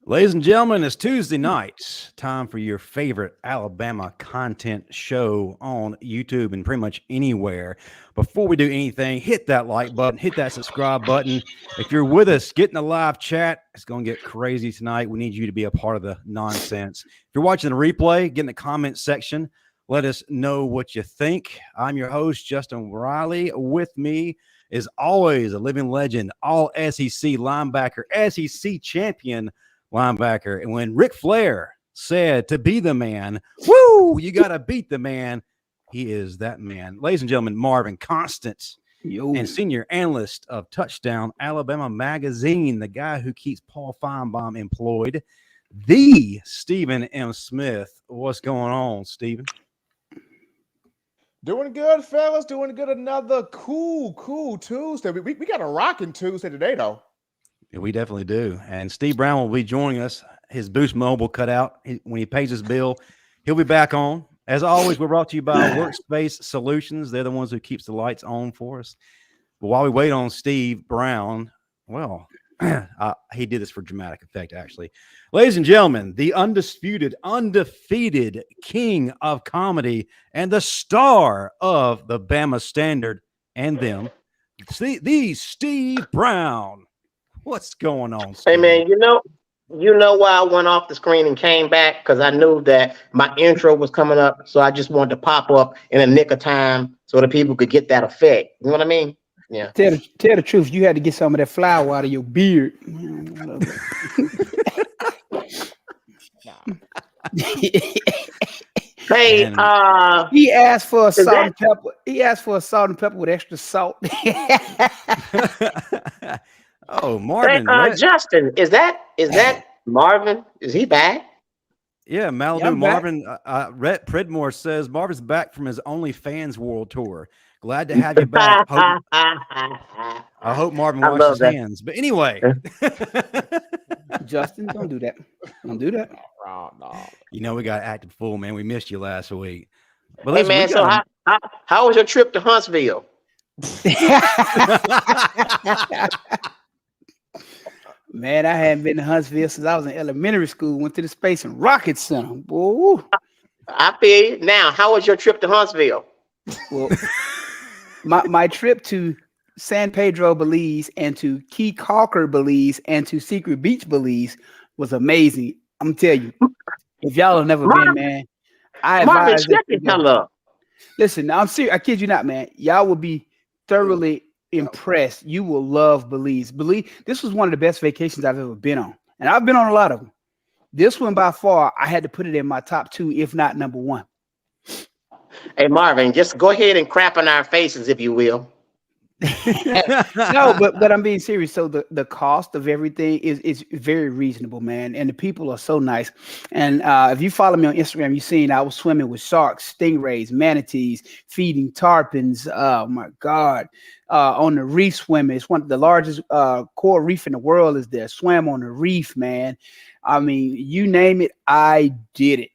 Ladies and gentlemen, it's Tuesday night. Time for your favorite Alabama content show on YouTube and pretty much anywhere. Before we do anything, hit that like button, hit that subscribe button. If you're with us, get in the live chat. It's going to get crazy tonight. We need you to be a part of the nonsense. If you're watching the replay, get in the comment section. Let us know what you think. I'm your host, Justin Riley. With me is always a living legend, all SEC linebacker, SEC champion linebacker. And when Ric Flair said to be the man, woo, you got to beat the man, he is that man. Ladies and gentlemen, Marvin Constant, and senior analyst of Touchdown Alabama Magazine, the guy who keeps Paul Feinbaum employed, the Stephen M. Smith. What's going on, Stephen? Doing good, fellas. Doing good. Another cool Tuesday. We got a rocking Tuesday today, though. Yeah, we definitely do. And Steve Brown will be joining us. His Boost Mobile cut out. When he pays his bill, he'll be back on. As always, we're brought to you by Workspace Solutions. They're the ones who keeps the lights on for us. But while we wait on Steve Brown, well, he did this for dramatic effect, actually. Ladies and gentlemen, the undisputed, undefeated king of comedy and the star of the Bama Standard and them, the Steve Brown. What's going on, Steve? Hey, man, you know why I went off the screen and came back? Because I knew that my intro was coming up, so I just wanted to pop up in a nick of time so that people could get that effect. You know what I mean? Yeah. Tell the truth. You had to get some of that flour out of your beard. Hey, he asked for a salt and pepper. He asked for a salt and pepper with extra salt. Oh, Marvin. Hey, Justin, is that Marvin? Is he back? Yeah, Malibu Yeah, Marvin. Rhett Pridmore says Marvin's back from his OnlyFans World Tour. Glad to have you back. I hope Marvin washes his hands. But anyway. Justin, don't do that. Don't do that. No. You know, we got active fool, man. We missed you last week. But Hey, man, so how was your trip to Huntsville? Man, I hadn't been to Huntsville since I was in elementary school. Went to the Space and Rocket Center. Whoa. I feel you. Now, how was your trip to Huntsville? Well, my trip to San Pedro, Belize, and to Key Calker, Belize, and to Secret Beach, Belize was amazing. I'm telling you, if y'all have never been, man, I advise that. Listen, I'm serious. I kid you not, man. Y'all will be thoroughly impressed. You will love Belize. This was one of the best vacations I've ever been on, and I've been on a lot of them. This one, by far, I had to put it in my top 2, if not number 1. Hey, Marvin, just go ahead and crap in our faces, if you will. No, but I'm being serious. So the cost of everything is very reasonable, man, and the people are so nice. And if you follow me on Instagram, you've seen I was swimming with sharks, stingrays, manatees, feeding tarpons. Oh my God! On the reef swimming, it's one of the largest coral reef in the world. Is there? Swam on the reef, man. I mean, you name it, I did it.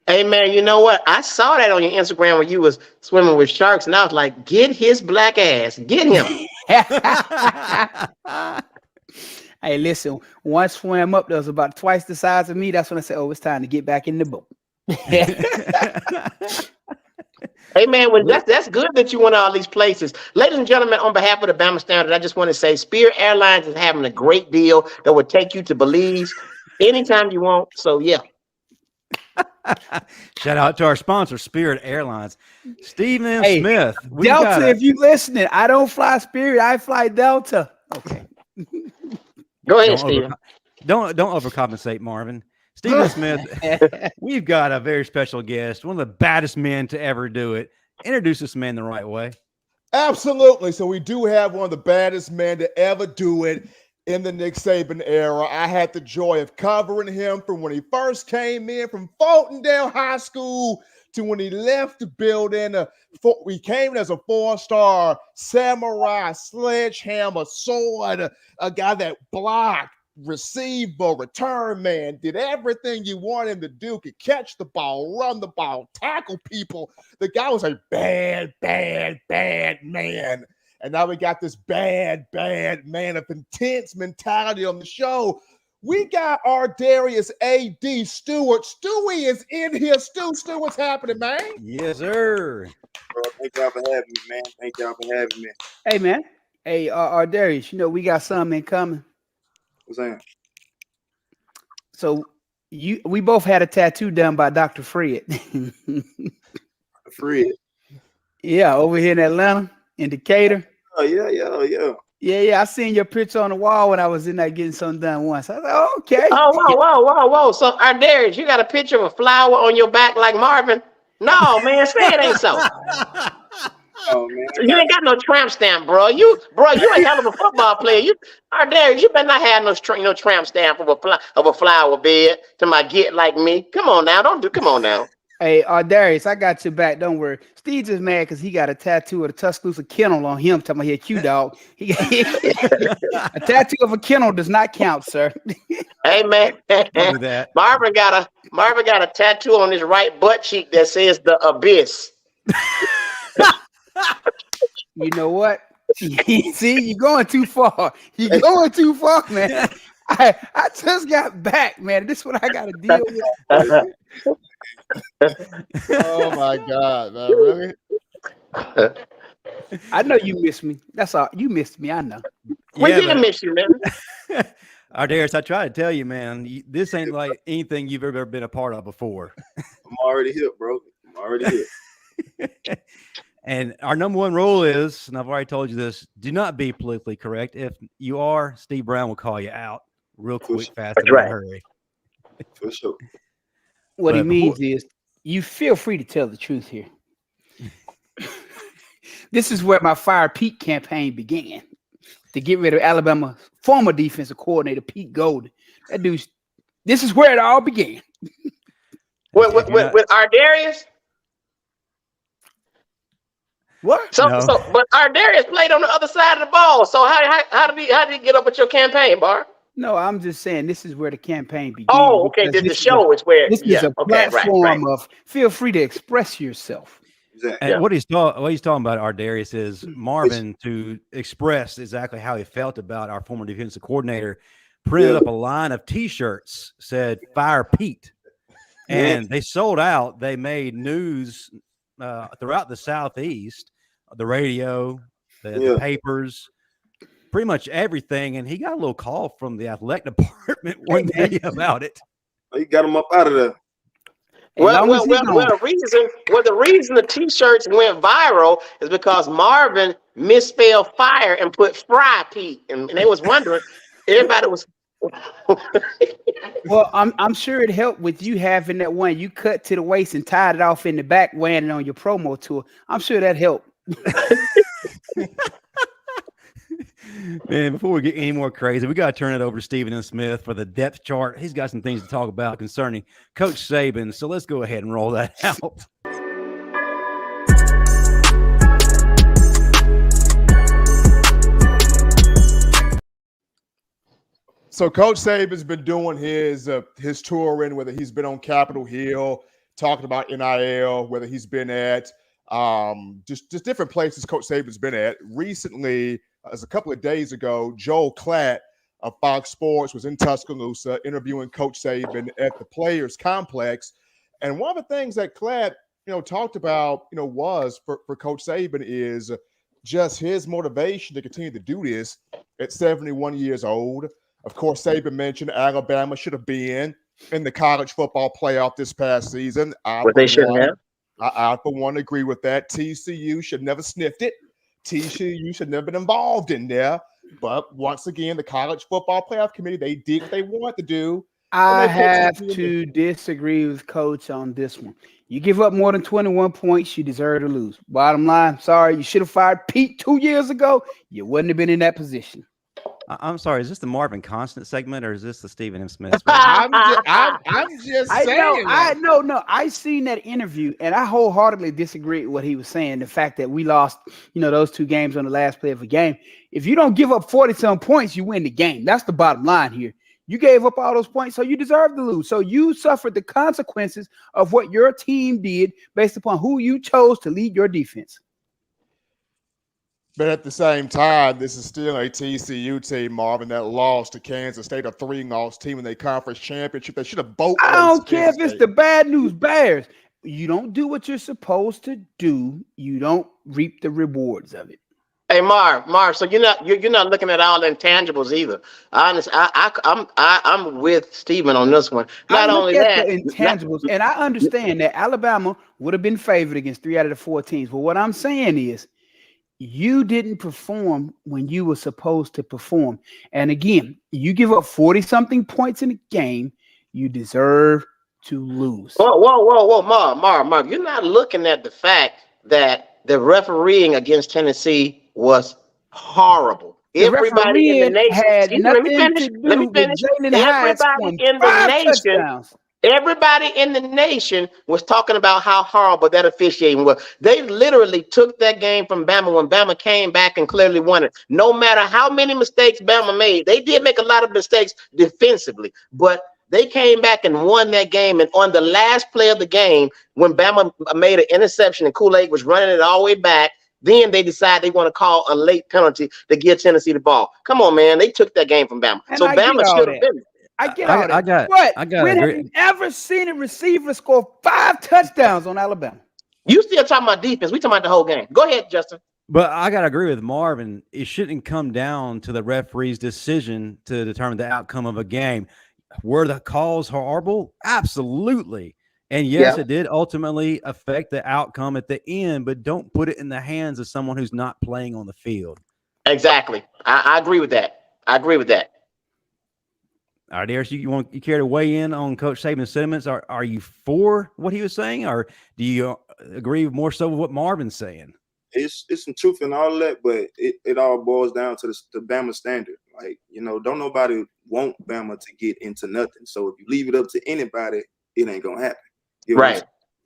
Hey, man, you know what? I saw that on your Instagram when you was swimming with sharks, and I was like, get his black ass. Get him. Hey, listen, one swam up that was about twice the size of me. That's when I said, oh, it's time to get back in the boat. Hey, man, well, that's good that you went to all these places. Ladies and gentlemen, on behalf of the Bama Standard, I just want to say Spirit Airlines is having a great deal that will take you to Belize anytime you want. So, yeah. Shout out to our sponsor, Spirit Airlines. Stephen Smith. Delta, if you listening, I don't fly Spirit, I fly Delta. Okay. Go ahead, Stephen. Don't overcompensate, Marvin. Stephen Smith, we've got a very special guest, one of the baddest men to ever do it. Introduce this man the right way. Absolutely. So we do have one of the baddest men to ever do it in the Nick Saban era. I had the joy of covering him from when he first came in from Fultondale High School to when he left the building. We came in as a 4-star samurai, sledgehammer, sword, a guy that blocked, receiver, return man, did everything you want him to do, could catch the ball, run the ball, tackle people. The guy was a bad man. And now we got this bad man of intense mentality on the show. We got ArDarius A.D. Stewart. Stewie is in here. Stu, what's happening, man? Yes, sir. Bro, thank y'all for having me, man. Thank y'all for having me. Hey, man. Hey, ArDarius, you know, we got something in common. What's that? So we both had a tattoo done by Dr. Fred. Fred. Yeah, over here in Atlanta, in Decatur. Oh, yeah. Yeah, I seen your picture on the wall when I was in there getting something done once. I was like, oh, okay. Oh, whoa. So, ArDarius, you got a picture of a flower on your back like Marvin? No, man, say it ain't so. Oh, man. You ain't got no tramp stamp, bro. You ain't hell of a football player. ArDarius, you better not have no tramp stamp of a flower bed to my get like me. Come on now, come on now. Hey, ArDarius, I got your back. Don't worry. Steve's just mad because he got a tattoo of the Tuscaloosa kennel on him. Talking about he a Q-Dog. A tattoo of a kennel does not count, sir. Hey, man. Marvin got a tattoo on his right butt cheek that says the abyss. You know what? See, you're going too far. You're going too far, man. I just got back, man. This is what I got to deal with. Oh my God, man! Really? I know you missed me. That's all. You missed me. I know. We didn't miss you, man. ArDarius, I try to tell you, man, this ain't like anything you've ever been a part of before. I'm already hip, bro. I'm already hip. And our number one rule is, and I've already told you this, do not be politically correct. If you are, Steve Brown will call you out real quick, fast, and in a hurry. For sure. What he means is you feel free to tell the truth here. This is where my Fire Pete campaign began to get rid of Alabama former defensive coordinator Pete Golden. That dude, this is where it all began. With ArDarius? What? But ArDarius played on the other side of the ball. So how did he get up with your campaign, Bar? No, I'm just saying this is where the campaign began. Oh, okay. The show is where this is a platform of feel free to express yourself. And what he's talking about, ArDarius, is Marvin to express exactly how he felt about our former defensive coordinator. Printed up a line of T-shirts, said "Fire Pete," and they sold out. They made news throughout the Southeast, the radio, the papers, pretty much everything. And he got a little call from the athletic department one day about it. He got him up out of there. The reason the T-shirts went viral is because Marvin misspelled fire and put Fry Pete, and they was wondering. Everybody was. Well, I'm sure it helped with you having that one you cut to the waist and tied it off in the back, wearing it on your promo tour. I'm sure that helped. Man, before we get any more crazy, we got to turn it over to Stephen M. Smith for the depth chart. He's got some things to talk about concerning Coach Saban. So let's go ahead and roll that out. So Coach Saban's been doing his touring, whether he's been on Capitol Hill, talking about NIL, whether he's been at just different places Coach Saban's been at. Recently, as a couple of days ago, Joel Klatt of Fox Sports was in Tuscaloosa interviewing Coach Saban at the Players Complex. And one of the things that Klatt, talked about, was for Coach Saban is just his motivation to continue to do this at 71 years old. Of course, Saban mentioned Alabama should have been in the college football playoff this past season. They shouldn't have. I, for one, agree with that. TCU should never sniffed it. TCU should never been involved in there. But once again, the college football playoff committee, they did what they wanted to do. I have to disagree with Coach on this one. You give up more than 21 points, you deserve to lose. Bottom line, sorry, you should have fired Pete 2 years ago. You wouldn't have been in that position. I'm sorry, is this the Marvin Constant segment or is this the Stephen M. Smith? I'm just saying. I seen that interview and I wholeheartedly disagree with what he was saying. The fact that we lost, those 2 games on the last play of a game. If you don't give up 40-some points, you win the game. That's the bottom line here. You gave up all those points, so you deserve to lose. So you suffered the consequences of what your team did based upon who you chose to lead your defense. But at the same time, this is still a TCU team, Marvin, that lost to Kansas State, a 3-loss team in their conference championship. They should have both. I don't care if it's the bad news bears. You don't do what you're supposed to do. You don't reap the rewards of it. Hey, Marv. So you're not looking at all the intangibles either. I'm with Steven on this one. Not only that, the intangibles, and I understand that Alabama would have been favored against 3 out of the 4 teams. But what I'm saying is, you didn't perform when you were supposed to perform. And again, you give up 40-something points in a game, you deserve to lose. Whoa, Marv. You're not looking at the fact that the refereeing against Tennessee was horrible. Everybody in the nation had nothing let me finish. Everybody in the nation was talking about how horrible that officiating was. They literally took that game from Bama when Bama came back and clearly won it. No matter how many mistakes Bama made, they did make a lot of mistakes defensively, but they came back and won that game. And on the last play of the game, when Bama made an interception and Kool-Aid was running it all the way back, then they decided they want to call a late penalty to give Tennessee the ball. Come on, man. They took that game from Bama. So Bama should have been. I get all that. When have you ever seen a receiver score 5 touchdowns on Alabama? You still talking about defense. We talking about the whole game. Go ahead, Justin. But I got to agree with Marvin. It shouldn't come down to the referee's decision to determine the outcome of a game. Were the calls horrible? Absolutely. And yes, it did ultimately affect the outcome at the end, but don't put it in the hands of someone who's not playing on the field. Exactly. I agree with that. All right, Darius, you care to weigh in on Coach Saban's sentiments? Are you for what he was saying, or do you agree more so with what Marvin's saying? It's some truth in all of that, but it all boils down to the Bama standard. Like, don't nobody want Bama to get into nothing. So if you leave it up to anybody, it ain't gonna happen. Right.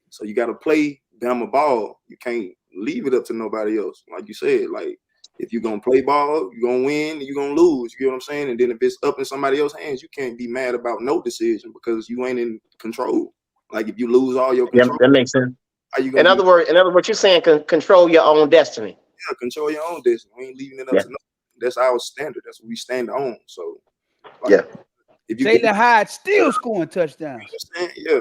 So you got to play Bama ball. You can't leave it up to nobody else. Like you said, like, if you're going to play ball, you're going to win, you're going to lose. You get what I'm saying? And then if it's up in somebody else's hands, you can't be mad about no decision because you ain't in control. Like, if you lose all your control. Yeah, that makes sense. In other words, you're saying control your own destiny. Yeah, control your own destiny. We ain't leaving it up to nobody. That's our standard. That's what we stand on. So, if you Jalen Hyde still scoring touchdowns. Yeah.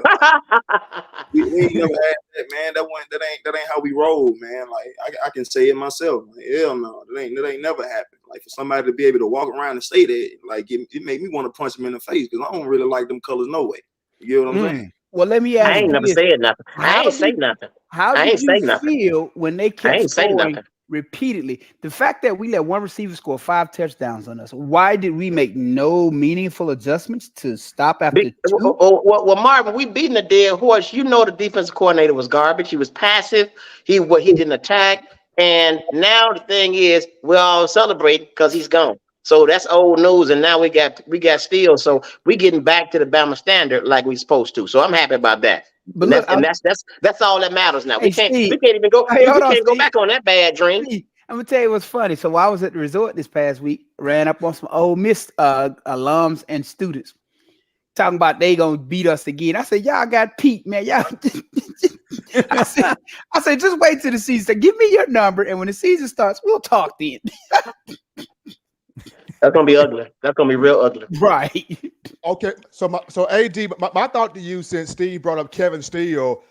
we ain't never had that, man. That ain't how we roll, man. Like, I can say it myself. Like, hell no, that ain't never happened. Like, for somebody to be able to walk around and say that, like, it made me want to punch him in the face because I don't really like them colors no way. You get what I'm saying? Well, let me ask you. I ain't never said nothing. I ain't say nothing. How did you feel when they kept scoring repeatedly? The fact that we let one receiver score 5 touchdowns on us, why did we make no meaningful adjustments to stop after 2? Well, Marvin, we beating a dead horse. The defensive coordinator was garbage. He was passive. He didn't attack. And now the thing is, we're all celebrating because he's gone. So that's old news, and now we got Steele. So we getting back to the Bama standard like we supposed to. So I'm happy about that. But that's all that matters now. We can't even go. We can't go back on that bad dream. Steve, I'm gonna tell you what's funny. So I was at the resort this past week, ran up on some Ole Miss alums and students talking about they gonna beat us again. I said, y'all got Pete, man. Y'all. I said, just wait till the season. So give me your number, and when the season starts, we'll talk then. That's gonna be ugly. That's gonna be real ugly. Right. Okay. So AD, my thought to you, since Steve brought up Kevin Steele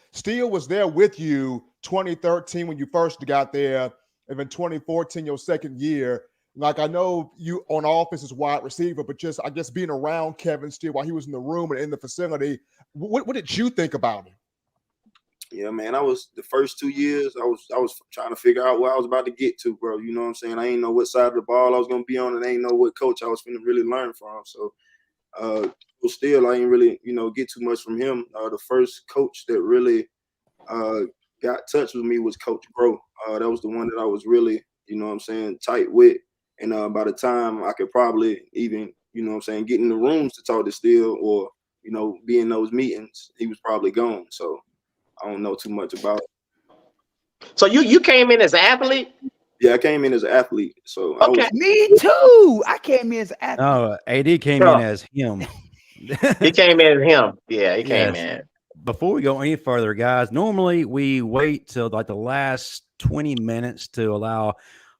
was there with you 2013 when you first got there, and then 2014 your second year. Like, I know you on offense as wide receiver, but just I guess being around Kevin Steele while he was in the room and in the facility, what did you think about him? Yeah, man, I was the first 2 years, I was trying to figure out where I was about to get to, bro. You know what I'm saying? I ain't know what side of the ball I was going to be on, and I ain't know what coach I was going to really learn from. So, still, I ain't really, get too much from him. The first coach that really got touch with me was Coach Bro. That was the one that I was really, tight with. And by the time I could probably even, get in the rooms to talk to Steele or, be in those meetings, he was probably gone. So, I don't know too much about it. So you came in as an athlete? Yeah, I came in as an athlete. So okay, me too. I came in as an athlete. No, AD came in as him. He came in as him. Yeah, he came in. Before we go any further, guys, normally we wait till like the last 20 minutes to allow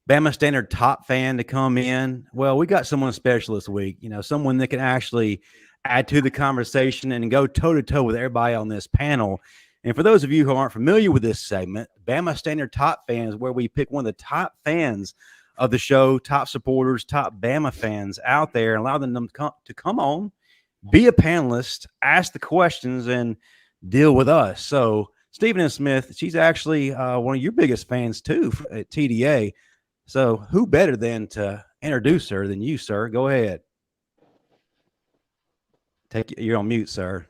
Bama Standard top fan to come in. Well, we got someone special this week, someone that can actually add to the conversation and go toe to toe with everybody on this panel. And for those of you who aren't familiar with this segment, Bama Standard Top Fan is where we pick one of the top fans of the show, top supporters, top Bama fans out there, and allow them to come on, be a panelist, ask the questions, and deal with us. So Stephen and Smith, she's actually one of your biggest fans too at TDA. So who better than to introduce her than you, sir? Go ahead. You're on mute, sir.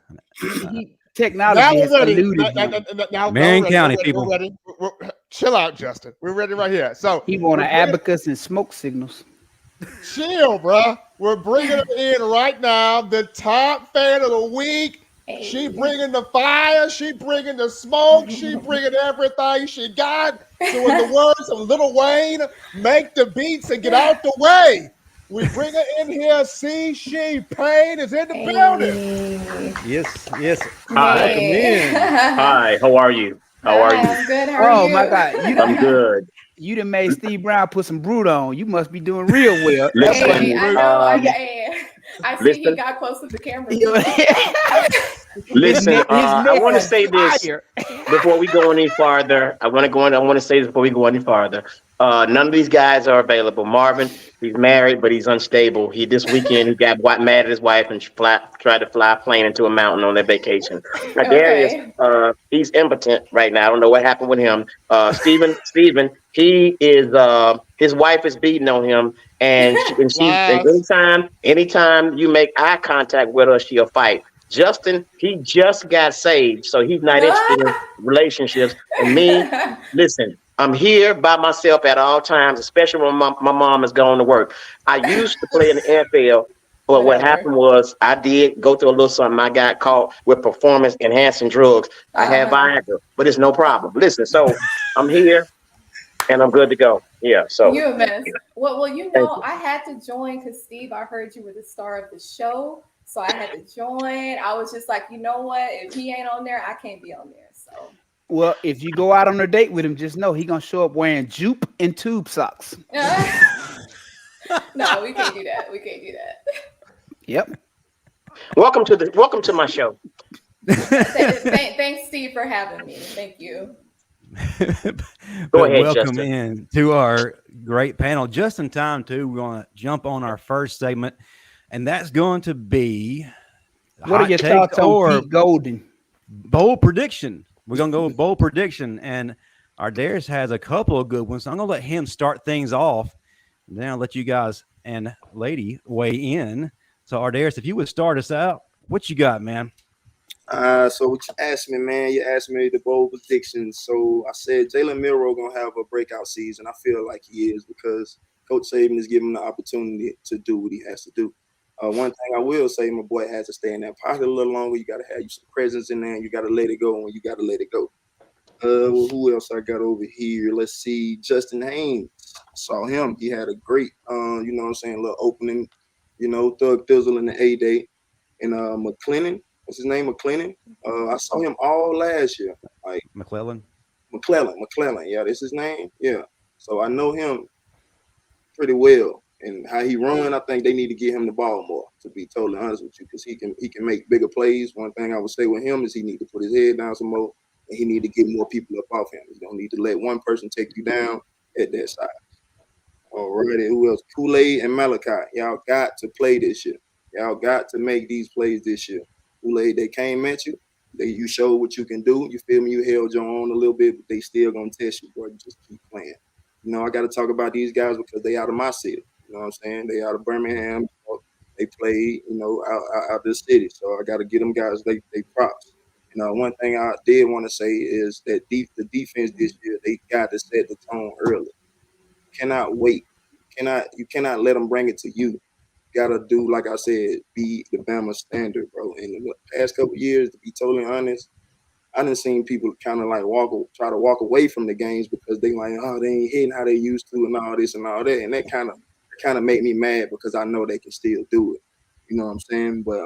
Technology has eluded you. Marion County people. We're ready. Chill out, Justin. We're ready right here. So he want an abacus and smoke signals. Chill, bro. We're bringing her in right now. The top fan of the week. Hey. She bringing the fire. She bringing the smoke. She bringing everything she got. So in the words of Lil Wayne, make the beats and get out the way. We bring her in here. She Payne is in the building. Yes. Hi. Welcome in. Hi. How are you? I'm good. How are you? Oh my God! I'm good. You done made Steve Brown put some brood on. You must be doing real well. Listen, Hey, I know. I see he got close to the camera. Listen, I want to say this before we go any farther. I want to say this before we go any farther. None of these guys are available. Marvin, he's married, but he's unstable. This weekend he got mad at his wife and tried to fly a plane into a mountain on their vacation. ArDarius, he's impotent right now. I don't know what happened with him. Stephen, he is his wife is beating on him, and anytime you make eye contact with her, she'll fight. Justin, he just got saved, so he's not interested in relationships. And me, listen, I'm here by myself at all times, especially when my mom is going to work. I used to play in the NFL, but what happened was I did go through a little something. I got caught with performance enhancing drugs. I had Viagra, but it's no problem. Listen, so I'm here and I'm good to go. Yeah, so you're a mess. Well, I had to join because Steve, I heard you were the star of the show. So I had to join. I was just like, you know what? If he ain't on there, I can't be on there. So, well, if you go out on a date with him, just know he gonna show up wearing jupe and tube socks. No, we can't do that. Yep. Welcome to my show. Thanks, Steve, for having me. Thank you. Go ahead, welcome Justin. in to our great panel. Just in time, too. We're going to jump on our first segment, and that's going to be what are your thoughts on Pete Golden? Bold prediction. We're going to go with bold prediction, and ArDarius has a couple of good ones. So I'm going to let him start things off, and then I'll let you guys and lady weigh in. So, ArDarius, if you would start us out, what you got, man? So what you asked me, man, you asked me the bold predictions. So I said Jalen Milroe gonna have a breakout season. I feel like he is because Coach Saban is giving him the opportunity to do what he has to do. One thing I will say, my boy has to stay in that pocket a little longer. You got to have you some presence in there, and you got to let it go when you got to let it go. Well, who else I got over here? Let's see, Justin Haynes. I saw him. He had a great, little opening, Thug Thizzle in the A-Day. And McClellan. What's his name? McClellan. I saw him all last year. Like McClellan. Yeah, that's his name. Yeah. So I know him pretty well, and how he run. I think they need to give him the ball more. To be totally honest with you, because he can make bigger plays. One thing I would say with him is he need to put his head down some more, and he need to get more people up off him. He don't need to let one person take you down at that side. Alrighty, who else? Kool-Aid and Malachi. Y'all got to play this year. Y'all got to make these plays this year. Kool-Aid, they came at you. You showed what you can do. You feel me? You held your own a little bit, but they still going to test you, bro. You just keep playing. I got to talk about these guys because they out of my city. You know what I'm saying? They out of Birmingham. They play, out the city. So I got to give them guys they props. One thing I did want to say is that the defense this year, they got to set the tone early. Cannot wait. You cannot let them bring it to you. Gotta do, like I said, be the Bama standard, bro. In the past couple of years, to be totally honest, I done seen people kind of like try to walk away from the games because they like, they ain't hitting how they used to and all this and all that. And that kind of made me mad because I know they can still do it. You know what I'm saying? But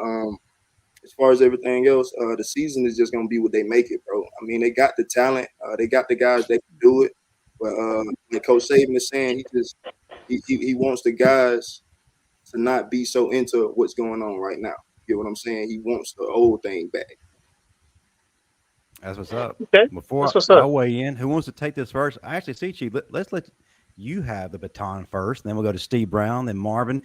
as far as everything else, the season is just gonna be what they make it, bro. I mean, they got the talent, they got the guys that can do it. But like Coach Saban is saying, he wants the guys to not be so into what's going on right now. You get what I'm saying? He wants the old thing back. That's what's up. Okay, Before that's what's I up. weigh in, who wants to take this first? I actually see Chief. Let's let you have the baton first. Then we'll go to Steve Brown, then Marvin,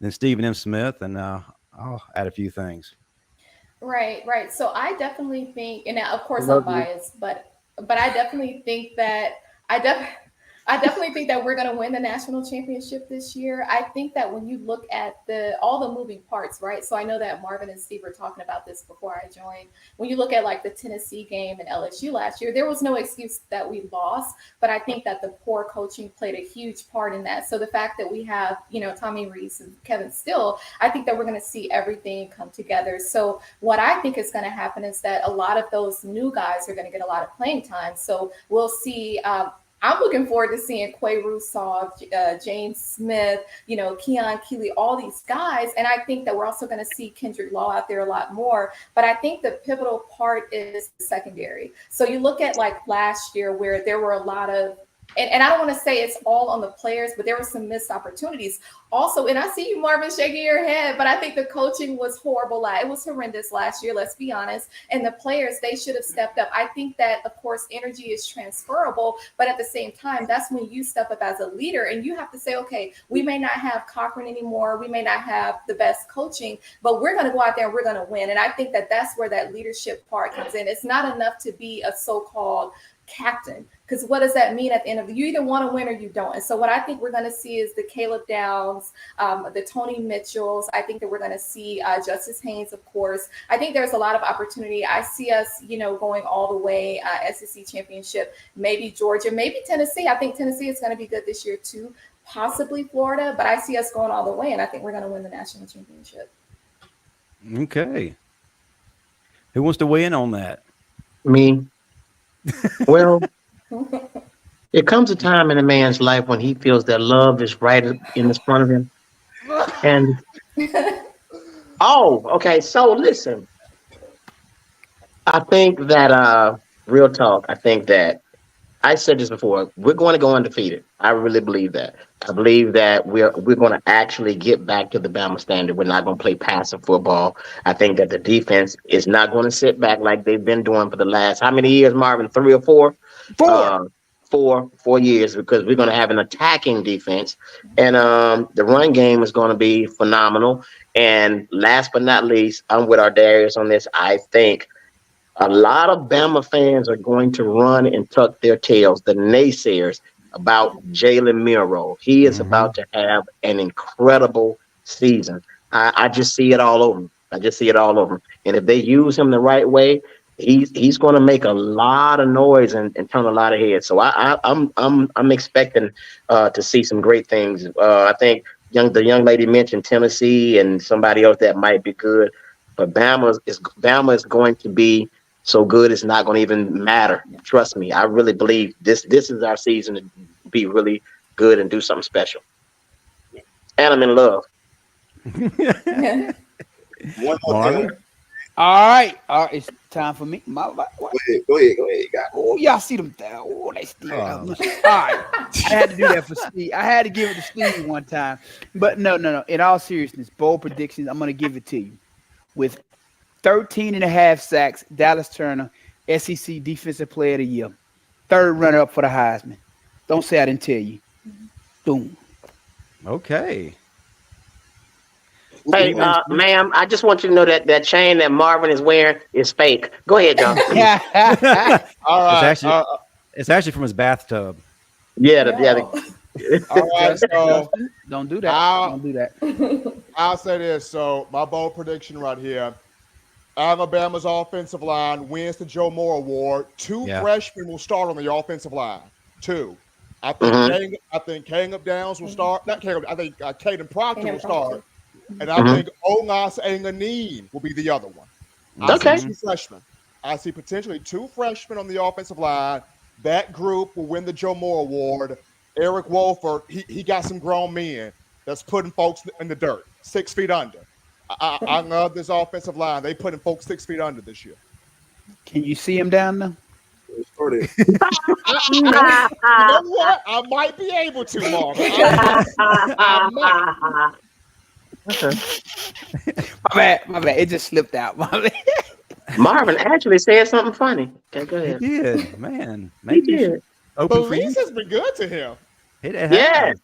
then Stephen M. Smith, and I'll add a few things. Right. So I definitely think, and of course I'm Love you. biased, but I definitely think that I definitely think that we're going to win the national championship this year. I think that when you look at all the moving parts, right? So I know that Marvin and Steve were talking about this before I joined. When you look at like the Tennessee game and LSU last year, there was no excuse that we lost, but I think that the poor coaching played a huge part in that. So the fact that we have, Tommy Rees and Kevin Still, I think that we're going to see everything come together. So what I think is going to happen is that a lot of those new guys are going to get a lot of playing time. So we'll see. I'm looking forward to seeing Quay Russaw, James Smith, Keon Keeley, all these guys. And I think that we're also going to see Kendrick Law out there a lot more. But I think the pivotal part is the secondary. So you look at like last year where there were a lot of, and I don't want to say it's all on the players, but there were some missed opportunities. Also, and I see you, Marvin, shaking your head, but I think the coaching was horrible. It was horrendous last year, let's be honest. And the players, they should have stepped up. I think that, of course, energy is transferable, but at the same time, that's when you step up as a leader and you have to say, okay, we may not have Cochran anymore. We may not have the best coaching, but we're going to go out there and we're going to win. And I think that that's where that leadership part comes in. It's not enough to be a so-called captain, because what does that mean at the end of the, you either want to win or you don't. And so what I think we're going to see is the Caleb Downs, the Tony Mitchells. I think that we're going to see Justice Haynes, of course. I think there's a lot of opportunity. I see us, going all the way, SEC championship, maybe Georgia, maybe Tennessee. I think Tennessee is going to be good this year too, possibly Florida, but I see us going all the way, and I think we're going to win the national championship. Okay. Who wants to weigh in on that? Me. Well, there comes a time in a man's life when he feels that love is right in the front of him. And okay. So listen, I think that real talk. I think that I said this before. We're going to go undefeated. I really believe that. I believe that we're going to actually get back to the Bama standard. We're not going to play passive football. I think that the defense is not going to sit back like they've been doing for the last how many years, Marvin? 3 or 4? 4. 4 years, because we're going to have an attacking defense, and the run game is going to be phenomenal. And last but not least, I'm with ArDarius on this. I think a lot of Bama fans are going to run and tuck their tails, the naysayers, about Jalen Milroe. He is about to have an incredible season. I just see it all over. And if they use him the right way, he's going to make a lot of noise and turn a lot of heads. So I'm expecting to see some great things. I think the young lady mentioned Tennessee and somebody else that might be good, but Bama is going to be so good it's not going to even matter. Trust me. I really believe this is our season to be really good and do something special. And I'm in love. One more thing. All right. It's time for me. Go ahead. Oh, y'all see them there. Oh, they still. All right. I had to do that for Steve. I had to give it to Steve one time. But no. In all seriousness, bold predictions, I'm going to give it to you. With 13.5 sacks, Dallas Turner, SEC Defensive Player of the Year. 3rd runner-up for the Heisman. Don't say I didn't tell you. Boom. Okay. Hey, ma'am, I just want you to know that chain that Marvin is wearing is fake. Go ahead, John. All right. It's actually from his bathtub. Yeah. All right. So don't do that. I'll say this. So my bold prediction right here: Alabama's offensive line wins the Joe Moore Award. 2 freshmen will start on the offensive line. 2. I think Caleb Downs will start. Not Caleb. I think Caden Proctor will start. And I think Onas Enganine will be the other one. I see 2 freshmen. I see potentially 2 freshmen on the offensive line. That group will win the Joe Moore Award. Eric Wolford, he got some grown men that's putting folks in the dirt, 6 feet under. I love this offensive line. They putting folks 6 feet under this year. Can you see him down there? Started. You know what? I might be able to, Marvin. I might. My bad. It just slipped out. My bad. Marvin actually said something funny. Okay, go He ahead. did, man. He Maybe you did. should open for you. Belize has been good to him. It Yeah. has.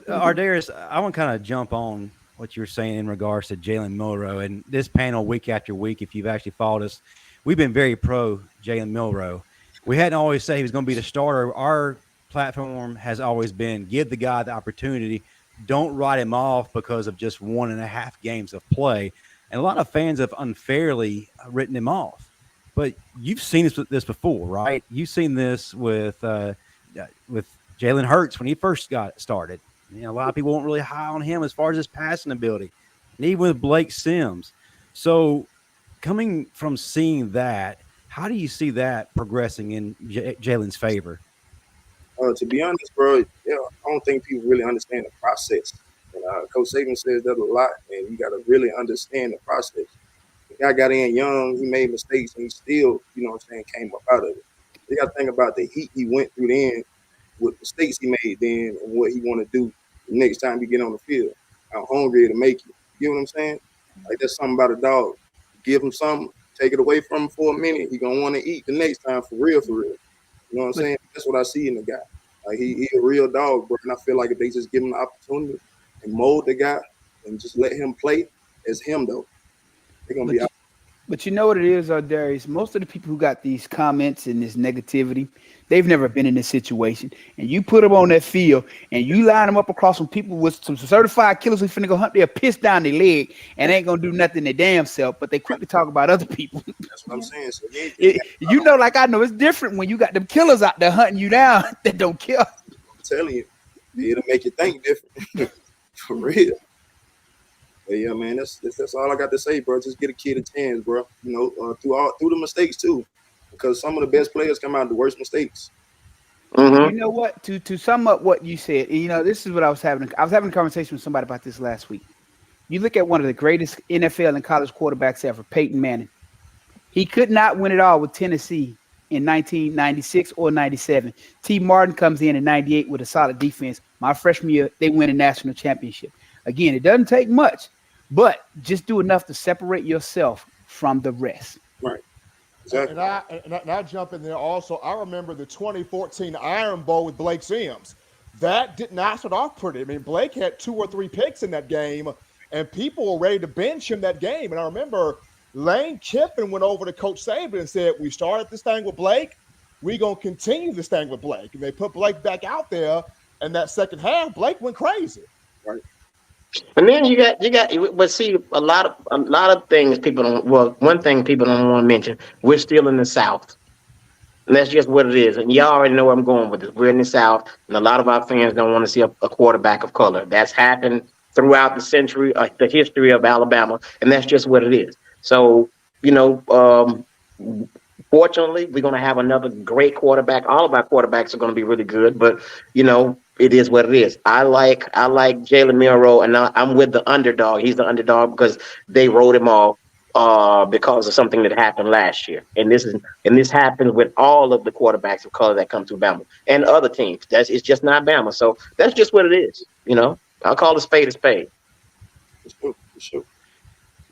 ArDarius, I want to kind of jump on what you're saying in regards to Jalen Milroe. And this panel, week after week, if you've actually followed us, we've been very pro Jalen Milroe. We hadn't always said he was going to be the starter. Our platform has always been give the guy the opportunity. Don't write him off because of just 1.5 games of play. And a lot of fans have unfairly written him off. But you've seen this before, right? You've seen this with Jalen Hurts when he first got started. A lot of people weren't really high on him as far as his passing ability, and even with Blake Sims. So, coming from seeing that, how do you see that progressing in Jalen's favor? To be honest, bro, I don't think people really understand the process. And Coach Saban says that a lot, and you got to really understand the process. The guy got in young, he made mistakes, and he still, came up out of it. You got to think about the heat he went through then, with mistakes he made then, and what he want to do the next time he get on the field. How hungry to make you. You know what I'm saying? Like, that's something about a dog. Give him something, take it away from him for a minute, he going to want to eat the next time for real, for real. You know what I'm saying? That's what I see in the guy. Like, he a real dog, bro. And I feel like if they just give him the opportunity and mold the guy and just let him play as him, though, they're going to be out. But you know what it is, Darius? Most of the people who got these comments and this negativity, they've never been in this situation. And you put them on that field and you line them up across some people with some certified killers who finna go hunt their piss down their leg and ain't gonna do nothing their damn self, but they quick to talk about other people. That's what I'm saying. So like I know it's different when you got them killers out there hunting you down that don't kill. I'm telling you, it'll make you think different. For real. But yeah, man, that's all I got to say, bro. Just get a kid a chance, bro. Through the mistakes too, because some of the best players come out of the worst mistakes. Mm-hmm. You know what? To sum up what you said, this is what I was having. I was having a conversation with somebody about this last week. You look at one of the greatest NFL and college quarterbacks ever, Peyton Manning. He could not win it all with Tennessee in 1996 or 97. T. Martin comes in 98 with a solid defense. My freshman year, they win a national championship. Again, it doesn't take much, but just do enough to separate yourself from the rest. Right. Exactly. And I jump in there also. I remember the 2014 Iron Bowl with Blake Sims. That did not start off pretty. I mean, Blake had 2 or 3 picks in that game, and people were ready to bench him that game. And I remember Lane Kiffin went over to Coach Saban and said, we started this thing with Blake. We're going to continue this thing with Blake. And they put Blake back out there, and that second half, Blake went crazy. Right. And then you got, but see, a lot of things people don't. Well, one thing people don't want to mention: we're still in the South, and that's just what it is. And y'all already know where I'm going with this. We're in the South, and a lot of our fans don't want to see a quarterback of color. That's happened throughout the century, the history of Alabama, and that's just what it is. So, fortunately, we're going to have another great quarterback. All of our quarterbacks are going to be really good, but it is what it is. I like Jalen Milroe, and I'm with the underdog. He's the underdog because they wrote him off because of something that happened last year. And this happens with all of the quarterbacks of color that come to Bama and other teams. It's just not Bama. So that's just what it is. I'll call a spade a spade. For sure.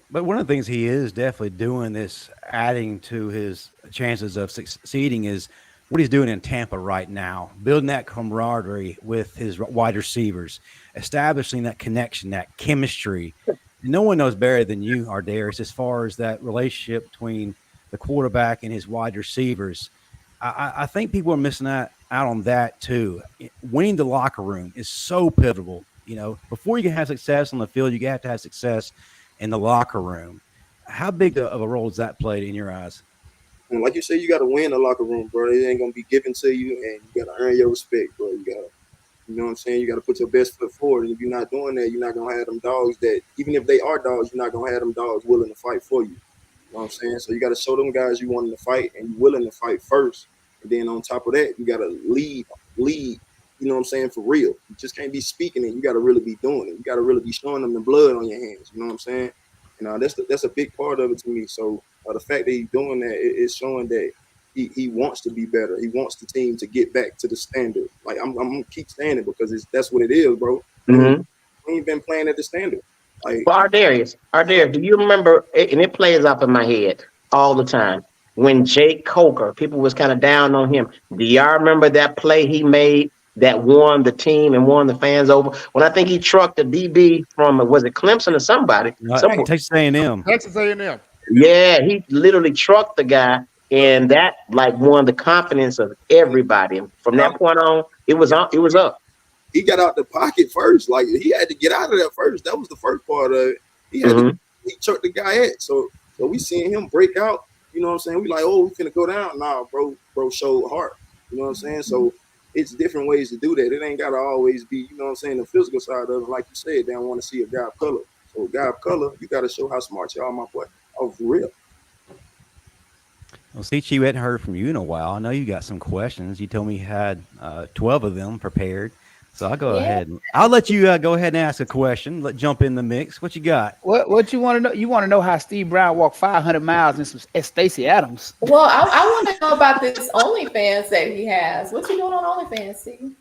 But one of the things he is definitely doing this, adding to his chances of succeeding, is what he's doing in Tampa right now, building that camaraderie with his wide receivers, establishing that connection, that chemistry. No one knows better than you, ArDarius, as far as that relationship between the quarterback and his wide receivers. I think people are missing out on that too. Winning the locker room is so pivotal. Before you can have success on the field, you have to have success in the locker room. How big of a role has that played in your eyes? And like you said, you got to win the locker room, bro. It ain't going to be given to you, and you got to earn your respect, bro. You got to, you know what I'm saying? You got to put your best foot forward. And if you're not doing that, you're not going to have them dogs that, even if they are dogs, you're not going to have them dogs willing to fight for you. You know what I'm saying? So you got to show them guys you want them to fight and you're willing to fight first. And then on top of that, you got to lead, you know what I'm saying, for real. You just can't be speaking it. You got to really be doing it. You got to really be showing them the blood on your hands. You know what I'm saying? That's a big part of it to me. So the fact that he's doing that is showing that he wants to be better. He wants the team to get back to the standard. Like I'm gonna keep saying it because that's what it is, bro. Mm-hmm. We ain't been playing at the standard. Like Well, ArDarius, do you remember? And it plays up in my head all the time when Jake Coker, people was kind of down on him. Do y'all remember that play he made that won the team and won the fans over? When I think he trucked the DB from was it Clemson or somebody? Texas A&M. Texas A&M. Yeah, he literally trucked the guy, and that like won the confidence of everybody. And from that point on, it was up. It was up. he got out the pocket first. Like he had to get out of there first. That was the first part of it. He had to, he chucked the guy at. So we seeing him break out. You know what I'm saying? We like, oh, we finna go down. Nah, bro showed heart. You know what I'm saying? So it's different ways to do that. It ain't gotta always be, you know what I'm saying, the physical side of it. Like you said, they don't want to see a guy of color. So a guy of color, you gotta show how smart you are, my boy. Oh, for real. Well, see, we hadn't heard from you in a while. I know you got some questions. You told me you had 12 of them prepared. So I'll go ahead. I'll let you go ahead and ask a question. Let's jump in the mix. What you got? What you want to know? You want to know how Steve Brown walked 500 miles in some Stacey Adams? Well, I want to know about this OnlyFans that he has. What you doing on OnlyFans, Steve?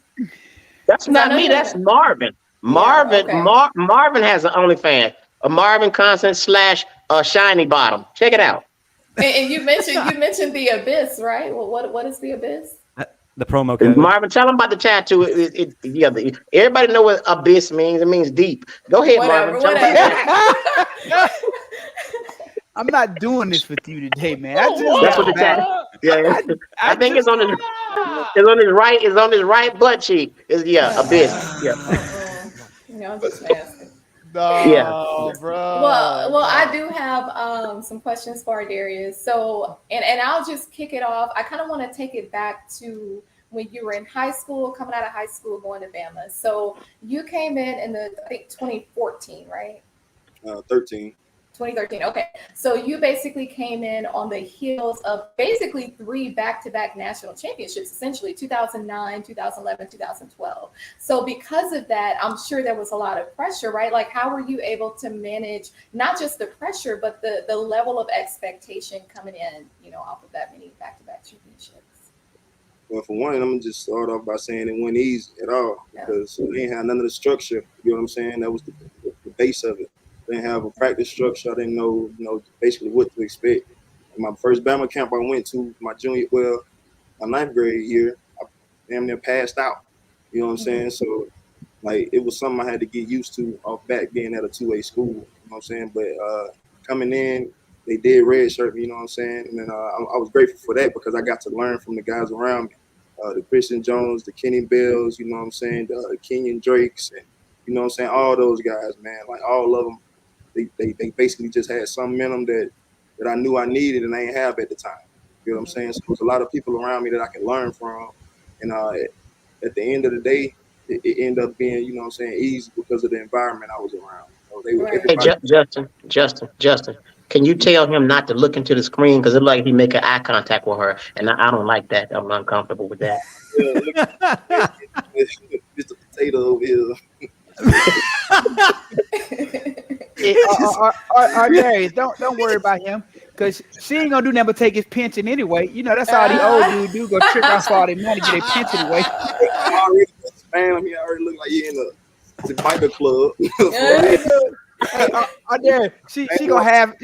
That's not me. That's Marvin. Marvin has an OnlyFans. A Marvin Constant / Shiny Bottom. Check it out. And you mentioned the Abyss, right? Well, what is the Abyss? The promo code. Marvin, tell them about the tattoo. Everybody know what abyss means. It means deep. Go ahead, Marvin. I'm not doing this with you today, man. That's what the tattoo. Yeah, I think it's on his. It's on his right. It's on his right butt cheek. It's abyss. Yeah. I'm just asking. No, bro. Well, I do have some questions for ArDarius. So, and I'll just kick it off. I kind of want to take it back to when you were in high school, coming out of high school, going to Bama. So you came in the, I think, 2014, right? 13. 2013. Okay. So you basically came in on the heels of basically 3 back-to-back national championships, essentially 2009, 2011, 2012. So because of that, I'm sure there was a lot of pressure, right? Like, how were you able to manage not just the pressure, but the level of expectation coming in, off of that many back-to-back championships? Well, for one, I'm gonna just start off by saying it wasn't easy at all because we ain't had none of the structure. You know what I'm saying? That was the base of it. Didn't have a practice structure. I didn't know, basically what to expect. In my first Bama camp I went to, my ninth grade year, I damn near passed out. You know what I'm saying? So, like, it was something I had to get used to off back being at a 2A school. You know what I'm saying? But coming in, they did redshirt me. You know what I'm saying? And then I was grateful for that because I got to learn from the guys around me, the Christian Jones, the Kenny Bells. You know what I'm saying? The Kenyon Drakes, and you know what I'm saying? All those guys, man. Like all of them. They basically just had something in them that I knew I needed and I ain't have at the time. You know what I'm saying? So there's a lot of people around me that I can learn from. And at the end of the day, it ended up being, you know what I'm saying, easy because of the environment I was around. So they were Justin, can you tell him not to look into the screen because it's like he make an eye contact with her, and I don't like that. I'm uncomfortable with that. Mr. Potato over here. ArDarius, don't worry about him because she ain't gonna do nothing but take his pension anyway. That's all the old dudes do, go trick off all their money, get their pension away. I already look like he in a biker club. ArDarius, she gonna have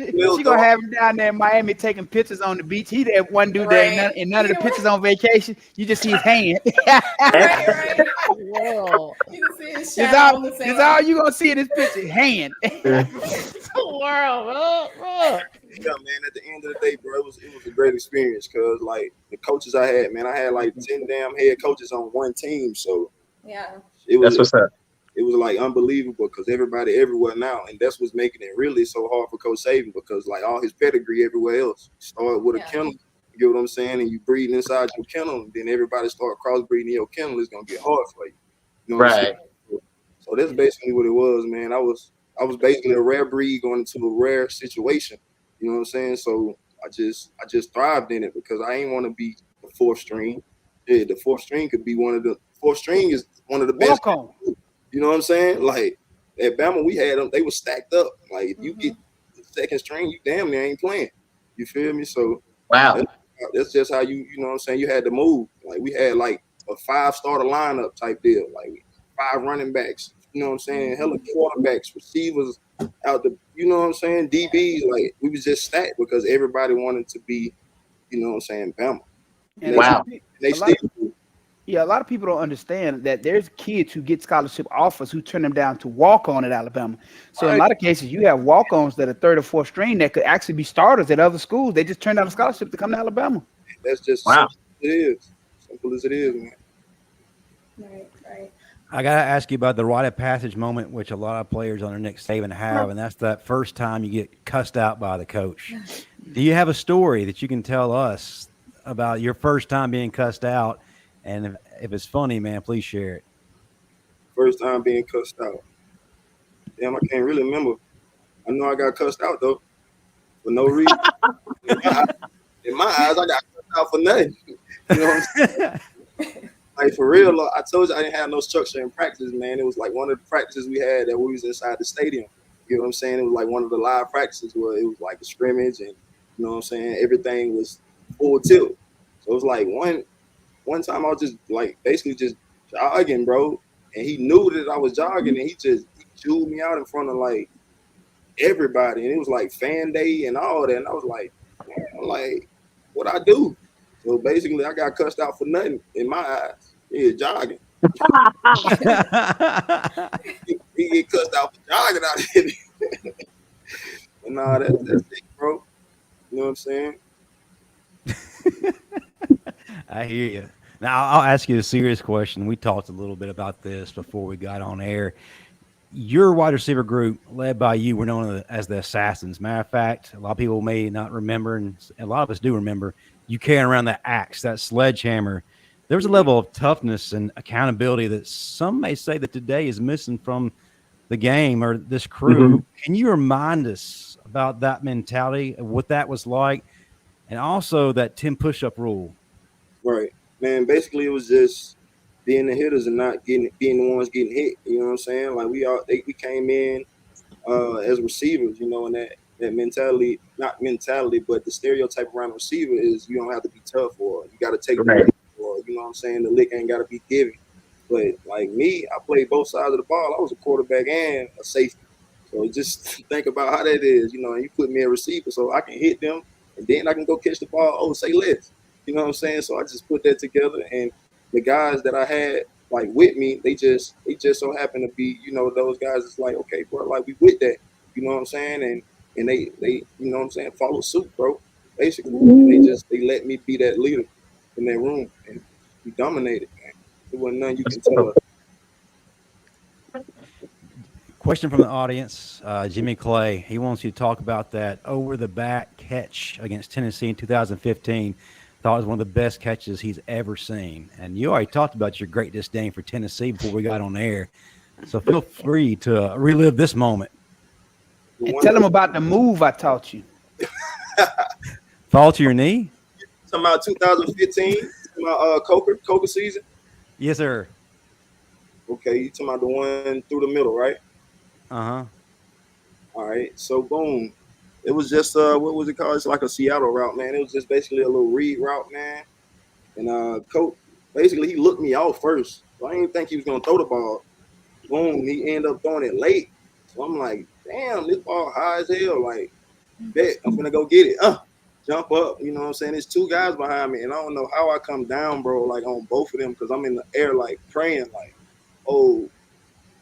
him down there in Miami taking pictures on the beach. He that one dude there in none of the pictures on vacation. You just see his hand. Right. Wow. You can see his shadow on the sand. That's all you gonna see in this picture, hand. Yeah, man, at the end of the day, bro, it was a great experience because, like, the coaches I had, man, I had, like, 10 damn head coaches on one team. So, That's what's up. It was, like, unbelievable because everybody everywhere now. And that's what's making it really so hard for Coach Saban because, like, all his pedigree everywhere else started with a kennel. You get what I'm saying? And you breed inside your kennel, and then everybody start crossbreeding your kennel. It's going to get hard for you. You know what I'm saying? So that's basically what it was, man. I was basically a rare breed going into a rare situation. You know what I'm saying? So I just thrived in it because I ain't want to be the fourth string. Yeah, the fourth string could be fourth string is one of the best. You know what I'm saying? Like at Bama, we had them, they were stacked up. Like if you get the second string, you damn near ain't playing. You feel me? So wow. That's just how you know what I'm saying. You had to move. Like we had like a 5-starter lineup type deal, like 5 running backs. You know what I'm saying? Hella quarterbacks, receivers out the. You know what I'm saying? DBs. Like we was just stacked because everybody wanted to be. You know what I'm saying? Bama. And Wow. They still. Yeah, a lot of people don't understand that there's kids who get scholarship offers who turn them down to walk on at Alabama. So in a lot of cases, you have walk-ons that are 3rd or 4th string that could actually be starters at other schools. They just turn down a scholarship to come to Alabama. That's just wow. Simple as it is, man. Right. I got to ask you about the rite of passage moment, which a lot of players under Nick Saban have, and that's that first time you get cussed out by the coach. Do you have a story that you can tell us about your first time being cussed out? And if it's funny, man, please share it. First time being cussed out. Damn, I can't really remember. I know I got cussed out, though, for no reason. In my eyes, I got cussed out for nothing. You know what I'm saying? Like, for real, I told you I didn't have no structure in practice, man. It was like one of the practices we had that we was inside the stadium. You know what I'm saying? It was like one of the live practices where it was like a scrimmage and, you know what I'm saying, everything was full tilt. So it was like one time I was just like basically just jogging, bro, and he knew that I was jogging, and he chewed me out in front of like everybody, and it was like fan day and all that, and I was like, what I do? So basically, I got cussed out for nothing in my eyes. Yeah, jogging. he get cussed out for jogging out here. But nah, that's it, bro. You know what I'm saying? I hear you. Now, I'll ask you a serious question. We talked a little bit about this before we got on air. Your wide receiver group, led by you, were known as the Assassins. Matter of fact, a lot of people may not remember, and a lot of us do remember, you carrying around that axe, that sledgehammer. There was a level of toughness and accountability that some may say that today is missing from the game or this crew. Mm-hmm. Can you remind us about that mentality, of what that was like, and also that 10 push-up rule? Right. Man, basically it was just being the hitters and not being the ones getting hit. You know what I'm saying? Like we came in as receivers, you know, and that mentality, not mentality, but the stereotype around a receiver is you don't have to be tough, or you got to take the lick, or you know what I'm saying, the lick ain't got to be given. But like me, I played both sides of the ball. I was a quarterback and a safety. So just think about how that is, you know, and you put me a receiver so I can hit them and then I can go catch the ball. Oh, say less. You know what I'm saying? So I just put that together, and the guys that I had like with me, they just so happen to be, you know, those guys. It's like, okay, bro, like we with that, you know what I'm saying? And they you know what I'm saying, follow suit, bro. Basically, and they let me be that leader in that room, and we dominated, man. There wasn't nothing you can tell us. Question from the audience, Jimmy Clay. He wants you to talk about that over-the-back catch against Tennessee in 2015. Thought it was one of the best catches he's ever seen. And you already talked about your great disdain for Tennessee before we got on air. So feel free to relive this moment. And tell him about the move I taught you. Fall to your knee? Talking about 2015, my Coca season? Yes, sir. Okay, you talking about the one through the middle, right? Uh-huh. All right, so boom. It was just what was it called? It's like a Seattle route, man. It was just basically a little read route, man. And coach, basically he looked me off first. So I didn't think he was gonna throw the ball. Boom, he ended up throwing it late. So I'm like, damn, this ball high as hell. Like, bet I'm gonna go get it. Jump up, you know what I'm saying? There's 2 guys behind me, and I don't know how I come down, bro, like on both of them, because I'm in the air like praying, like, oh,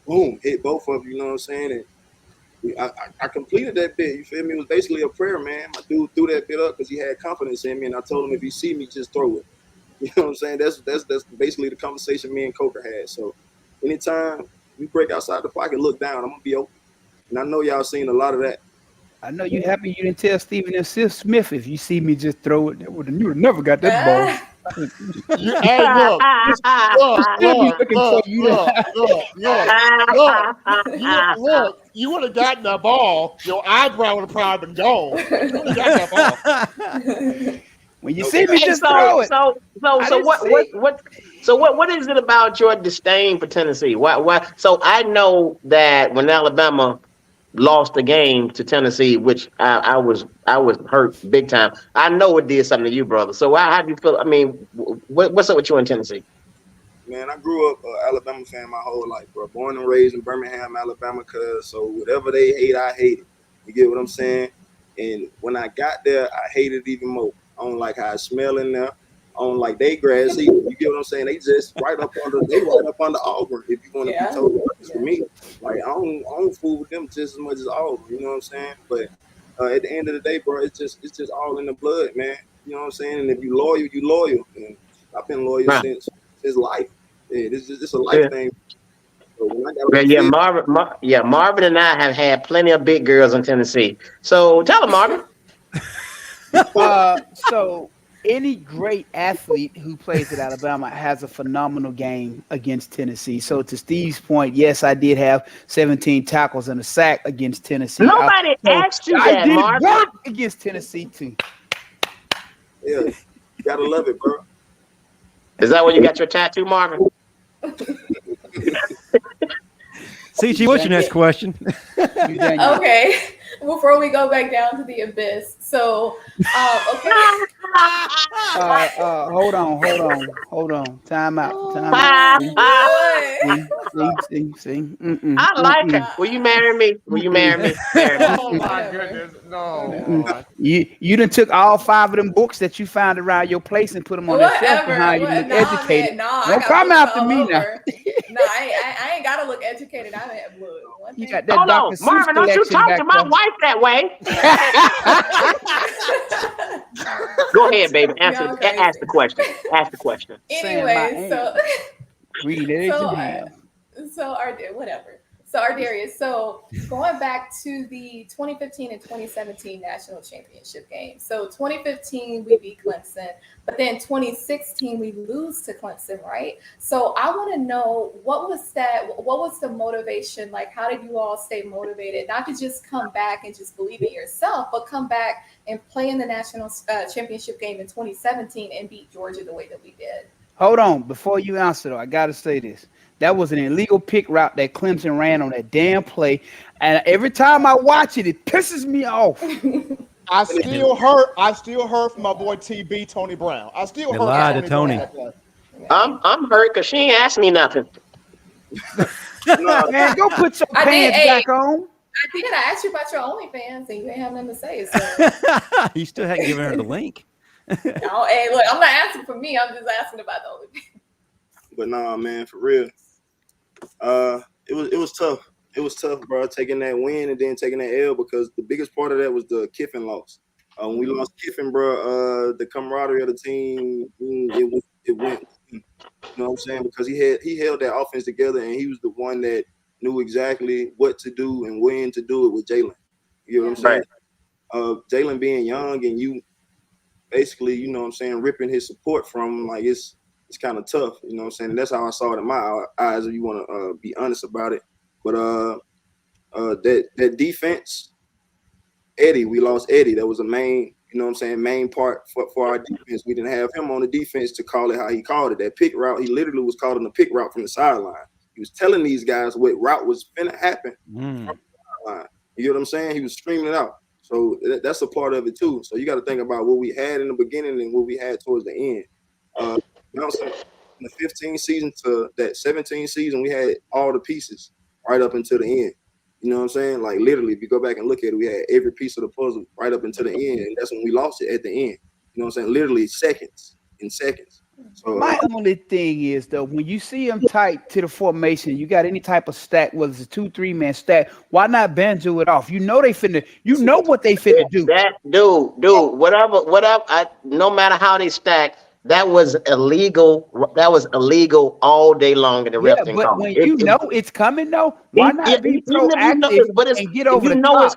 boom, hit both of you, you know what I'm saying? And I completed that bit. You feel me? It was basically a prayer, man. My dude threw that bit up because he had confidence in me, and I told him if he see me, just throw it. You know what I'm saying? That's basically the conversation me and Coker had. So anytime you break outside the pocket, look down, I'm gonna be open. And I know y'all seen a lot of that. I know you happy you didn't tell Stephen and Sis Smith if you see me just throw it. You would have never got that ball. Hey, look, you would have gotten that ball, your eyebrow would have probably been gone. You would have gotten that ball. When you see me, just throw it. So what is it about your disdain for Tennessee? Why? So I know that when Alabama lost the game to Tennessee, which I was hurt big time. I know it did something to you, brother. So how do you feel? I mean, what's up with you in Tennessee? Man, I grew up Alabama fan my whole life, bro. Born and raised in Birmingham, Alabama, so whatever they hate, I hate it. You get what I'm saying? And when I got there, I hated it even more. I don't like how it smell in there. I don't like they grass either. You get what I'm saying? They just right up under Auburn. If you want to be totally honest with me, like I don't fool with them just as much as Auburn. You know what I'm saying? But at the end of the day, bro, it's just all in the blood, man. You know what I'm saying? And if you loyal, you loyal. And I've been loyal since life. Yeah, it's a life thing. So when I got Marvin and I have had plenty of big girls in Tennessee. So tell them, Marvin. So any great athlete who plays at Alabama has a phenomenal game against Tennessee. So to Steve's point, yes, I did have 17 tackles and a sack against Tennessee. Nobody asked you that, Marvin. I did work against Tennessee too. Yeah, you gotta love it, bro. Is that where you got your tattoo, Marvin? CG, what's your next question? Okay, before we go back down to the abyss. So, okay. Hold on. Time out. See. I like her. Will you marry me? Oh my goodness, no. You done took all 5 of them books that you found around your place and put them on the shelf behind you. Look educated. Don't come after me now. No, I ain't gotta look educated. I have blood. You got that Hold on, Dr. Marvin, don't you talk to my wife that way. Go ahead, baby. Ask the question. Anyway, so read it. So ArDarius, so going back to the 2015 and 2017 national championship game. So 2015 we beat Clemson, but then 2016 we lose to Clemson, right? So I want to know what was the motivation? Like, how did you all stay motivated? Not to just come back and just believe in yourself, but come back and play in the national championship game in 2017 and beat Georgia the way that we did. Hold on, before you answer though, I gotta say this. That was an illegal pick route that Clemson ran on that damn play. And every time I watch it, it pisses me off. I still heard from my boy TB, Tony Brown. I still They heard lied to Tony. I'm hurt because she ain't asked me nothing. Man, go put your pants back on. I did. I asked you about your OnlyFans and you ain't have nothing to say. So. You still hadn't given her the link. No, hey, look, I'm not asking for me. I'm just asking about the OnlyFans. But nah, man, for real. It was tough. It was tough, bro, taking that win and then taking that L, because the biggest part of that was the Kiffin loss. When we lost Kiffin, bro, the camaraderie of the team, it went. You know what I'm saying? Because he held that offense together, and he was the one that knew exactly what to do and when to do it with Jalen. You know what I'm saying? Right. Jalen being young and you basically, you know what I'm saying, ripping his support from him, like it's kind of tough, you know what I'm saying? And that's how I saw it in my eyes, if you want to be honest about it. But that defense, Eddie, we lost Eddie. That was a main, you know what I'm saying, main part for our defense. We didn't have him on the defense to call it how he called it. That pick route, he literally was calling the pick route from the sideline. He was telling these guys what route was finna happen from the sideline. You know what I'm saying? He was screaming it out. So that's a part of it too. So you got to think about what we had in the beginning and what we had towards the end. From the 15 season to that 17 season, we had all the pieces right up until the end. You know what I'm saying? Like literally, if you go back and look at it, we had every piece of the puzzle right up until the end, and that's when we lost it at the end. You know what I'm saying? Literally seconds. So my only thing is though, when you see them tight to the formation, you got any type of stack, whether it's a 2-3 man stack, why not banjo it off? You know they finna, you know what they finna do. That dude, whatever. No matter how they stack. That was illegal. That was illegal all day long in the ref didn't call. But when you know it's coming, though, why not be proactive and get over the top?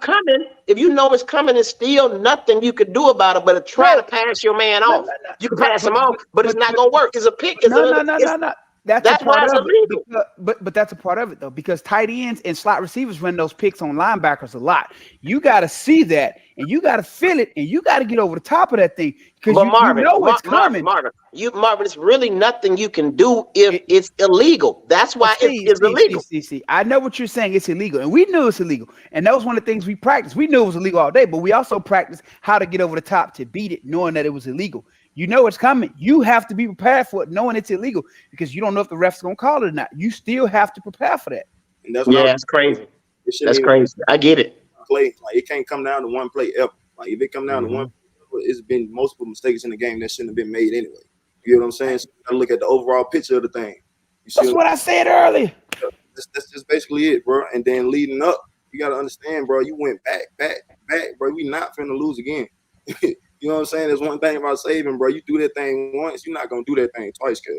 If you know it's coming, it's still nothing you could do about it. But try to pass your man off. You can pass him off, but it's not gonna work. It's a pick. No. That's why it's illegal. But that's a part of it though, because tight ends and slot receivers run those picks on linebackers a lot. You got to see that, and you got to feel it, and you got to get over the top of that thing because you know it's coming. Marvin, it's really nothing you can do if it's illegal. That's why it's illegal. See, I know what you're saying. It's illegal, and we knew it's illegal, and that was one of the things we practiced. We knew it was illegal all day, but we also practiced how to get over the top to beat it, knowing that it was illegal. You know it's coming. You have to be prepared for it, knowing it's illegal, because you don't know if the ref's gonna call it or not. You still have to prepare for that. And that's that's crazy. That's crazy. I get it. Play like it can't come down to one play ever. Like if it come down to one, it's been multiple mistakes in the game that shouldn't have been made anyway. You know what I'm saying? So you gotta look at the overall picture of the thing. That's what I said earlier. That's just basically it, bro. And then leading up, you gotta understand, bro. You went back, bro. We not finna lose again. You know what I'm saying? There's one thing about Saban, bro. You do that thing once, you're not gonna do that thing twice, cuz.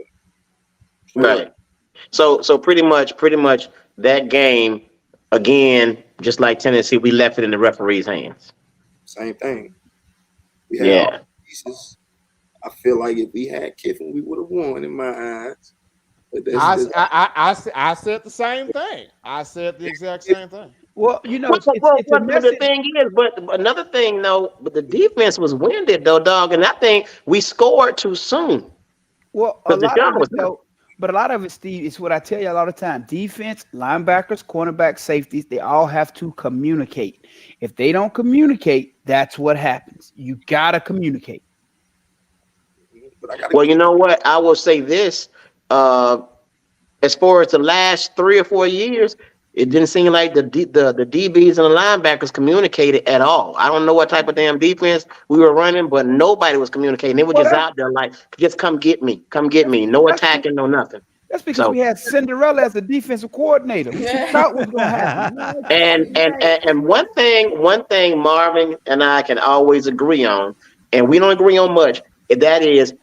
Right. So pretty much that game, again, just like Tennessee, we left it in the referee's hands. Same thing. We had all the pieces. I feel like if we had Kiffin, we would have won in my eyes. But I said the same thing. I said the exact same thing. Well, you know, the thing is, but another thing, though, but the defense was winded, though, dog, and I think we scored too soon. Well, a lot of it, Steve, is what I tell you a lot of time. Defense, linebackers, cornerbacks, safeties, they all have to communicate. If they don't communicate, that's what happens. You gotta communicate. Well, you know what? I will say this: as far as the last 3 or 4 years, it didn't seem like the DBs and the linebackers communicated at all. I don't know what type of damn defense we were running, but nobody was communicating. They were just out there like, just come get me. No attacking, no nothing. That's because we had Cinderella as a defensive coordinator. Thought was gonna happen. And one thing Marvin and I can always agree on, and we don't agree on much, that is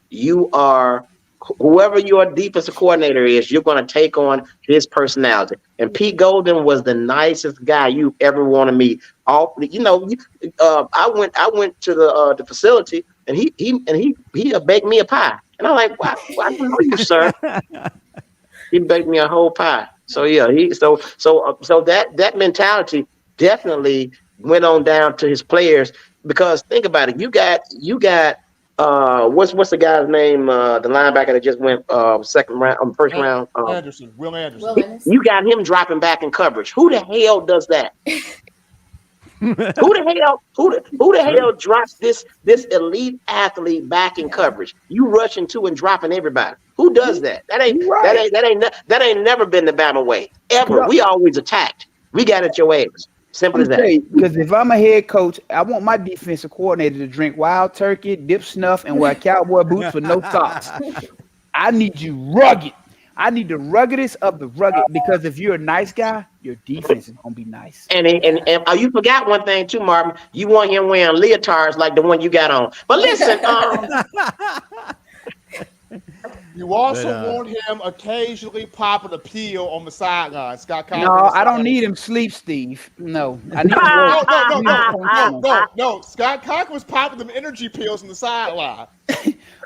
whoever your defensive coordinator is, you're going to take on his personality. And Pete Golden was the nicest guy you ever want to meet. I went to the facility, and he baked me a pie, and I'm like, why do you know you, sir? He baked me a whole pie. So yeah, so that mentality definitely went on down to his players, because think about it, you got. What's the guy's name? The linebacker that just went second round, first round. Will Anderson. You got him dropping back in coverage. Who the hell does that? Who the hell drops this elite athlete back in coverage? You rushing to and dropping everybody. Who does that? That ain't never been the Bama way ever. We always attacked. We got at your ass. Simple as that. Because if I'm a head coach, I want my defensive coordinator to drink Wild Turkey, dip snuff, and wear cowboy boots with no socks. I need you rugged. I need the ruggedest of the rugged, because if you're a nice guy, your defense is gonna be nice. And you forgot one thing too, Marvin. You want him wearing leotards like the one you got on. But listen, you also want him occasionally popping a pill on the sideline. Scott Cochran. No, I don't need him sleep, Steve. No, I need no. Scott Cochran was popping them energy pills on the sideline.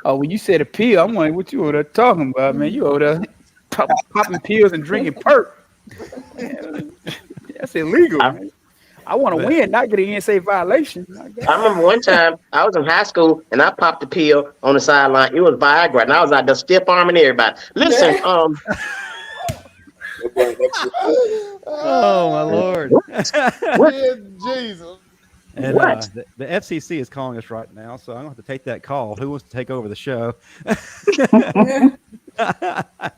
Oh, when you said a pill, I'm wondering what you over there talking about, man. You over there popping pills and drinking perk. That's illegal. Man. I want to win, not get an NSA violation. I remember one time I was in high school and I popped the pill on the sideline. It was Viagra, and I was out there stiff arming everybody. Listen, oh my Lord! Jesus. And the FCC is calling us right now, so I'm going to have to take that call. Who wants to take over the show?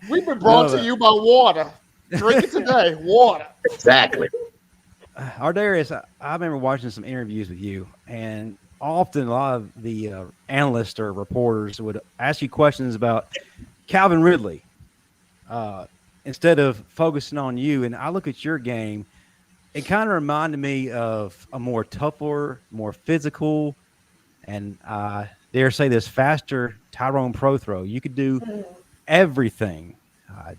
We've been brought to you by water. Drink it today. Water. Exactly. ArDarius, I remember watching some interviews with you, and often a lot of the analysts or reporters would ask you questions about Calvin Ridley instead of focusing on you. And I look at your game, it kind of reminded me of a more tougher, more physical, and dare say this, faster Tyrone Prothro. You could do everything.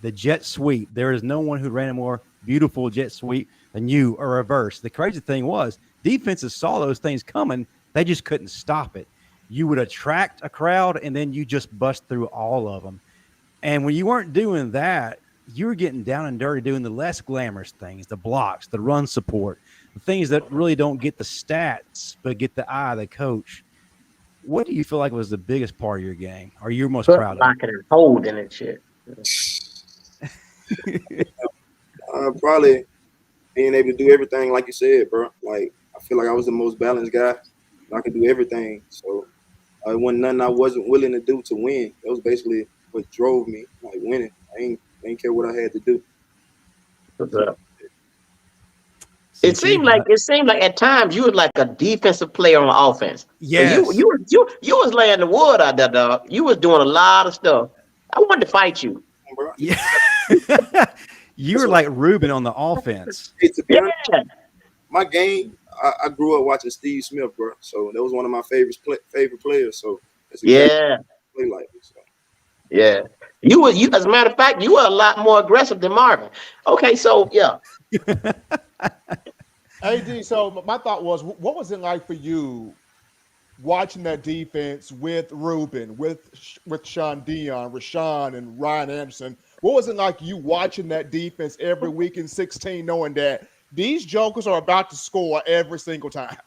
The jet sweep. There is no one who ran a more beautiful jet sweep than you, or reverse. The crazy thing was defenses saw those things coming. They just couldn't stop it. You would attract a crowd, and then you just bust through all of them. And when you weren't doing that, you were getting down and dirty doing the less glamorous things, the blocks, the run support, the things that really don't get the stats, but get the eye of the coach. What do you feel like was the biggest part of your game? Or you're most proud of? Blocking and holding and shit. Probably being able to do everything, like you said, bro. Like, I feel like I was the most balanced guy. I could do everything. So it wasn't nothing I wasn't willing to do to win. That was basically what drove me, like winning. I ain't care what I had to do. What's up? It seemed like at times you was like a defensive player on offense. Yes. You was laying the wood out there, dog. You was doing a lot of stuff. I wanted to fight you. Yeah. You were like Ruben on the offense. Hey, to be honest, my game, I grew up watching Steve Smith, bro. So that was one of my favorite players. So that's exactly play like it, so. Yeah. You as a matter of fact, you were a lot more aggressive than Marvin. Okay, so yeah. AD, so my thought was, what was it like for you watching that defense with Ruben, with Sean Dion, Rashawn, and Ryan Anderson? What was it like you watching that defense every week in 16, knowing that these jokers are about to score every single time?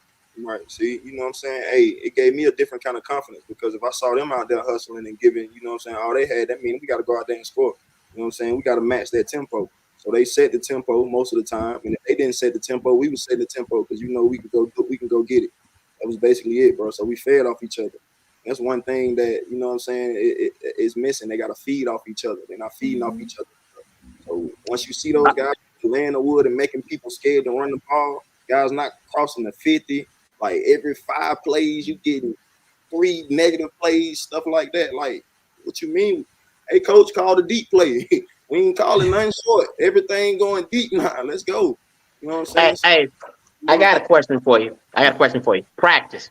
Right. See, you know what I'm saying? Hey, it gave me a different kind of confidence because if I saw them out there hustling and giving, you know what I'm saying, all they had, that means we got to go out there and score. You know what I'm saying? We got to match that tempo. So they set the tempo most of the time. And if they didn't set the tempo, we would set the tempo because, you know, we can go get it. That was basically it, bro. So we fed off each other. That's one thing that, you know what I'm saying, it's missing. They got to feed off each other. They're not feeding off each other. So once you see those guys laying the wood and making people scared to run the ball, guys not crossing the 50, like every 5 plays, you getting 3 negative plays, stuff like that. Like, what you mean? Hey, coach, call the deep play. We ain't calling nothing short. Everything going deep now. Let's go. You know what I'm saying? Hey, I got a question for you. Practice.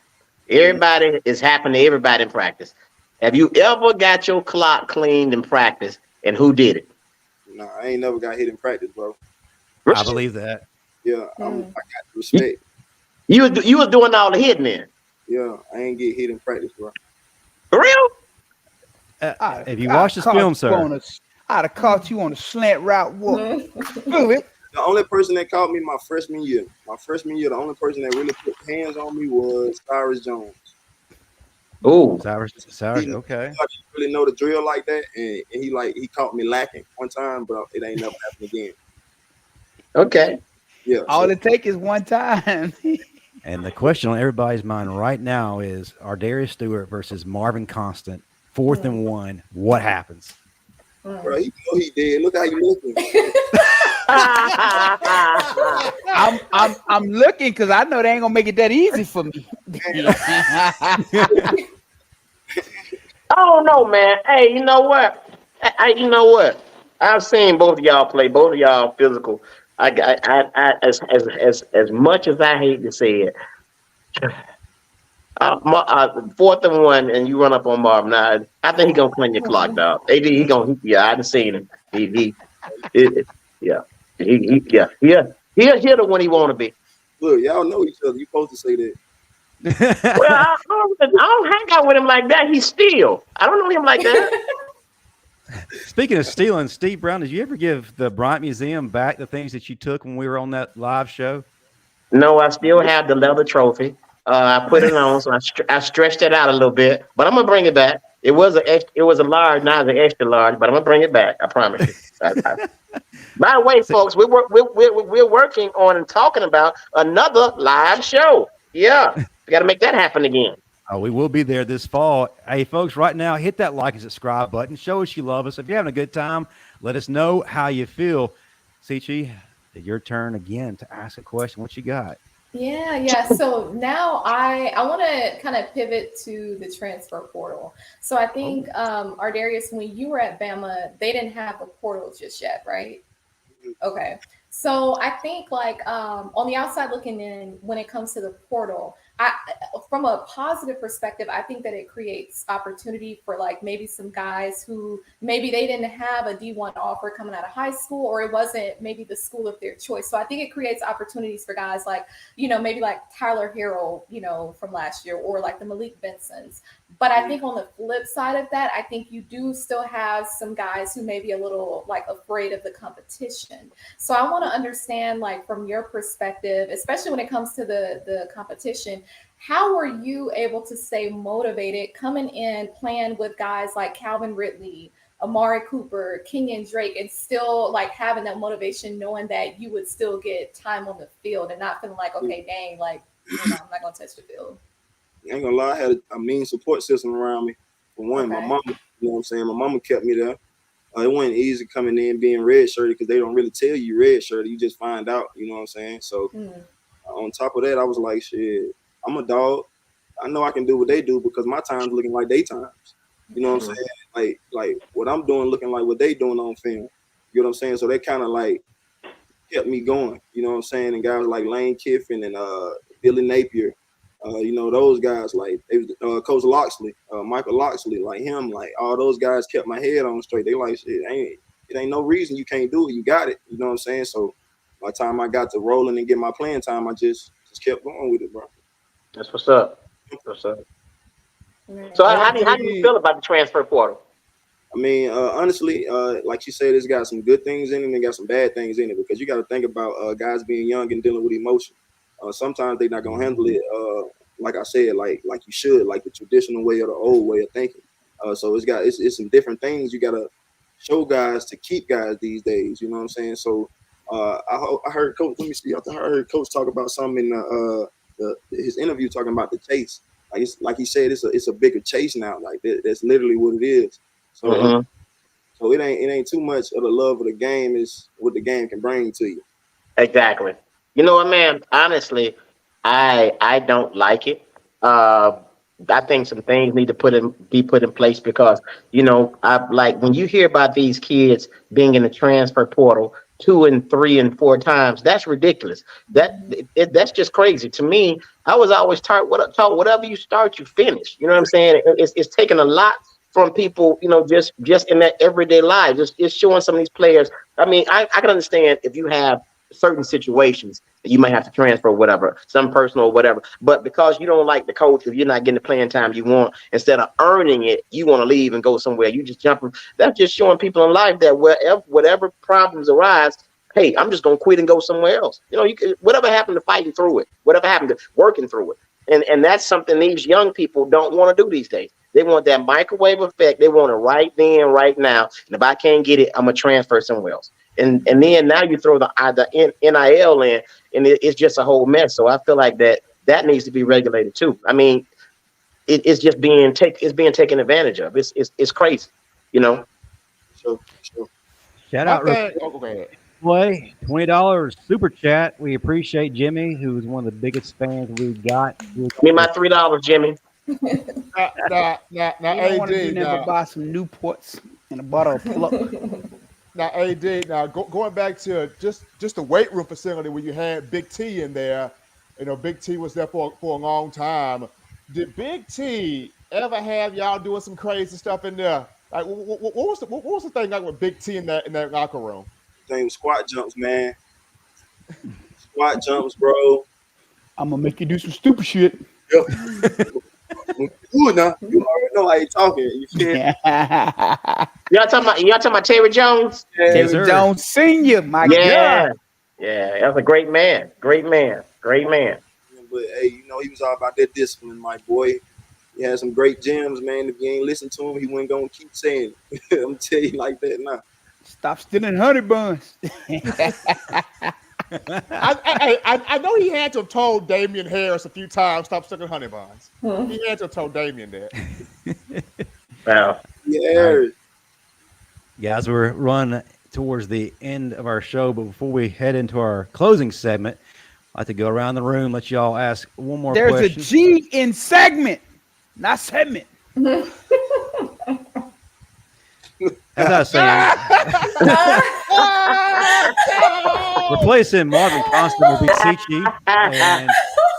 Everybody is happening to everybody in practice. Have you ever got your clock cleaned in practice, and who did it? Nah, I ain't never got hit in practice, bro. I believe that. Yeah, I got respect. You was doing all the hitting then. Yeah, I ain't get hit in practice, bro. For real? If you watch this film, sir, I'd have caught you on a slant route walk. The only person that caught me my freshman year, the only person that really put hands on me was Cyrus Jones. Oh, Cyrus, okay. He really know the drill like that, and he caught me lacking one time, but it ain't never happened again. Okay. Yeah. All it takes is one time. And the question on everybody's mind right now is ArDarius Stewart versus Marvin Constant, 4th and 1. What happens? Bro, he know he did. Look how he looking. I'm looking because I know they ain't gonna make it that easy for me. I don't know, man. Hey, you know what? I've seen both of y'all play. Both of y'all physical. As much as I hate to say it, 4th and 1, and you run up on Marvin. Now, I think he gonna clean your clock, dog. He gonna. Yeah, I done seen him. He'll hit it when he want to be. Look, y'all know each other. You supposed to say that. Well, I don't hang out with him like that. He's still. I don't know him like that. Speaking of stealing, Steve Brown, did you ever give the Bryant Museum back the things that you took when we were on that live show? No, I still have the leather trophy. I put it on, so I stretched it out a little bit, but I'm gonna bring it back. It was a large, now it's an extra large, but I'm gonna bring it back. I promise you. By the way, folks, we're working on and talking about another live show. Yeah, we got to make that happen again. Oh, we will be there this fall. Hey, folks, right now, hit that like and subscribe button. Show us you love us. If you're having a good time, let us know how you feel. Sichi, your turn again to ask a question. What you got? Yeah. So now I want to kind of pivot to the transfer portal. So I think, ArDarius, when you were at Bama, they didn't have a portal just yet, right? Okay. So I think on the outside looking in, when it comes to the portal, from a positive perspective, I think that it creates opportunity for like maybe some guys who maybe they didn't have a D1 offer coming out of high school, or it wasn't maybe the school of their choice. So I think it creates opportunities for guys like, maybe like Tyler Harrell, from last year, or like the Malik Bensons. But I think on the flip side of that, I think you do still have some guys who may be a little like afraid of the competition. So I want to understand, like, from your perspective, especially when it comes to the competition, how are you able to stay motivated coming in, playing with guys like Calvin Ridley, Amari Cooper, Kenyon Drake, and still like having that motivation, knowing that you would still get time on the field and not feeling like, okay, dang, like, I'm not going to touch the field? I ain't gonna lie, I had a mean support system around me. For one, my mama, you know what I'm saying? My mama kept me there. It wasn't easy coming in being red-shirted because they don't really tell you red-shirted. You just find out, you know what I'm saying? So on top of that, I was like, shit, I'm a dog. I know I can do what they do because my time's looking like they times. You know what I'm saying? Like what I'm doing looking like what they doing on film. You know what I'm saying? So they kind of like kept me going. You know what I'm saying? And guys like Lane Kiffin and Billy Napier, those guys, like Coach Loxley, Michael Loxley, like him, like all those guys kept my head on straight. They like, shit, it ain't no reason you can't do it. You got it. You know what I'm saying? So by the time I got to rolling and get my playing time, I just kept going with it, bro. That's what's up. What's up? So how do you feel about the transfer portal? I mean, honestly, like you said, it's got some good things in it and it got some bad things in it, because you got to think about guys being young and dealing with emotion. Sometimes they're not gonna handle it, like I said, like you should, like the traditional way or the old way of thinking. So it's some different things you gotta show guys to keep guys these days. You know what I'm saying? So I heard Coach. Let me see. I heard Coach talk about something in his interview, talking about the chase. Like he said, it's a bigger chase now. Like that's literally what it is. So so it ain't too much of the love of the game. Is what the game can bring to you. Exactly. You know what, man? Honestly, I don't like it. I think some things need to be put in place, because I like when you hear about these kids being in the transfer portal 2 and 3 and 4 times. That's ridiculous. That's just crazy to me. I was always taught whatever you start, you finish. You know what I'm saying? It's taking a lot from people, just in that everyday life. Just showing some of these players. I mean, I can understand if you have certain situations that you might have to transfer, whatever, some personal or whatever. But because you don't like the coach, if you're not getting the playing time you want, instead of earning it, you want to leave and go somewhere. You just jump. That's just showing people in life that whatever problems arise, hey, I'm just gonna quit and go somewhere else. Whatever happened to fighting through it, whatever happened to working through it, and that's something these young people don't want to do these days. They want that microwave effect. They want it right then, right now. And if I can't get it, I'm gonna transfer somewhere else. And then now you throw the NIL in, and it's just a whole mess. So I feel like that needs to be regulated too. I mean, it's just being taken advantage of. It's crazy, Sure. Shout out, Play $20 super chat. We appreciate Jimmy, who's one of the biggest fans we've got. Give me my $3, Jimmy. Now, AD, never buy some Newports and a bottle of Pluck. Now, AD, going back to just the weight room facility where you had Big T in there, Big T was there for a long time. Did Big T ever have y'all doing some crazy stuff in there? Like, what was the thing like with Big T in that locker room? Thing was squat jumps, man. Squat jumps, bro. I'm gonna make you do some stupid shit. Yep. Ooh, now you already know how you talking. You feel? Y'all talking about Terry Jones? Yeah, Terry Jones Senior, my God. Yeah, that's a great man. But hey, he was all about that discipline, my boy. He had some great gems, man. If you ain't listen to him, he wasn't gonna keep saying it. I'm gonna tell you like that now. Stop stealing honey buns. I know he had to have told Damian Harris a few times, stop stealing honey buns. He had to have told Damian that. Wow. Yeah. Guys, we're running towards the end of our show, but before we head into our closing segment, I'd like to go around the room, let y'all ask one more question. There's a G in segment, not segment. As I was saying, replacing Marvin Constable will be Sichi, and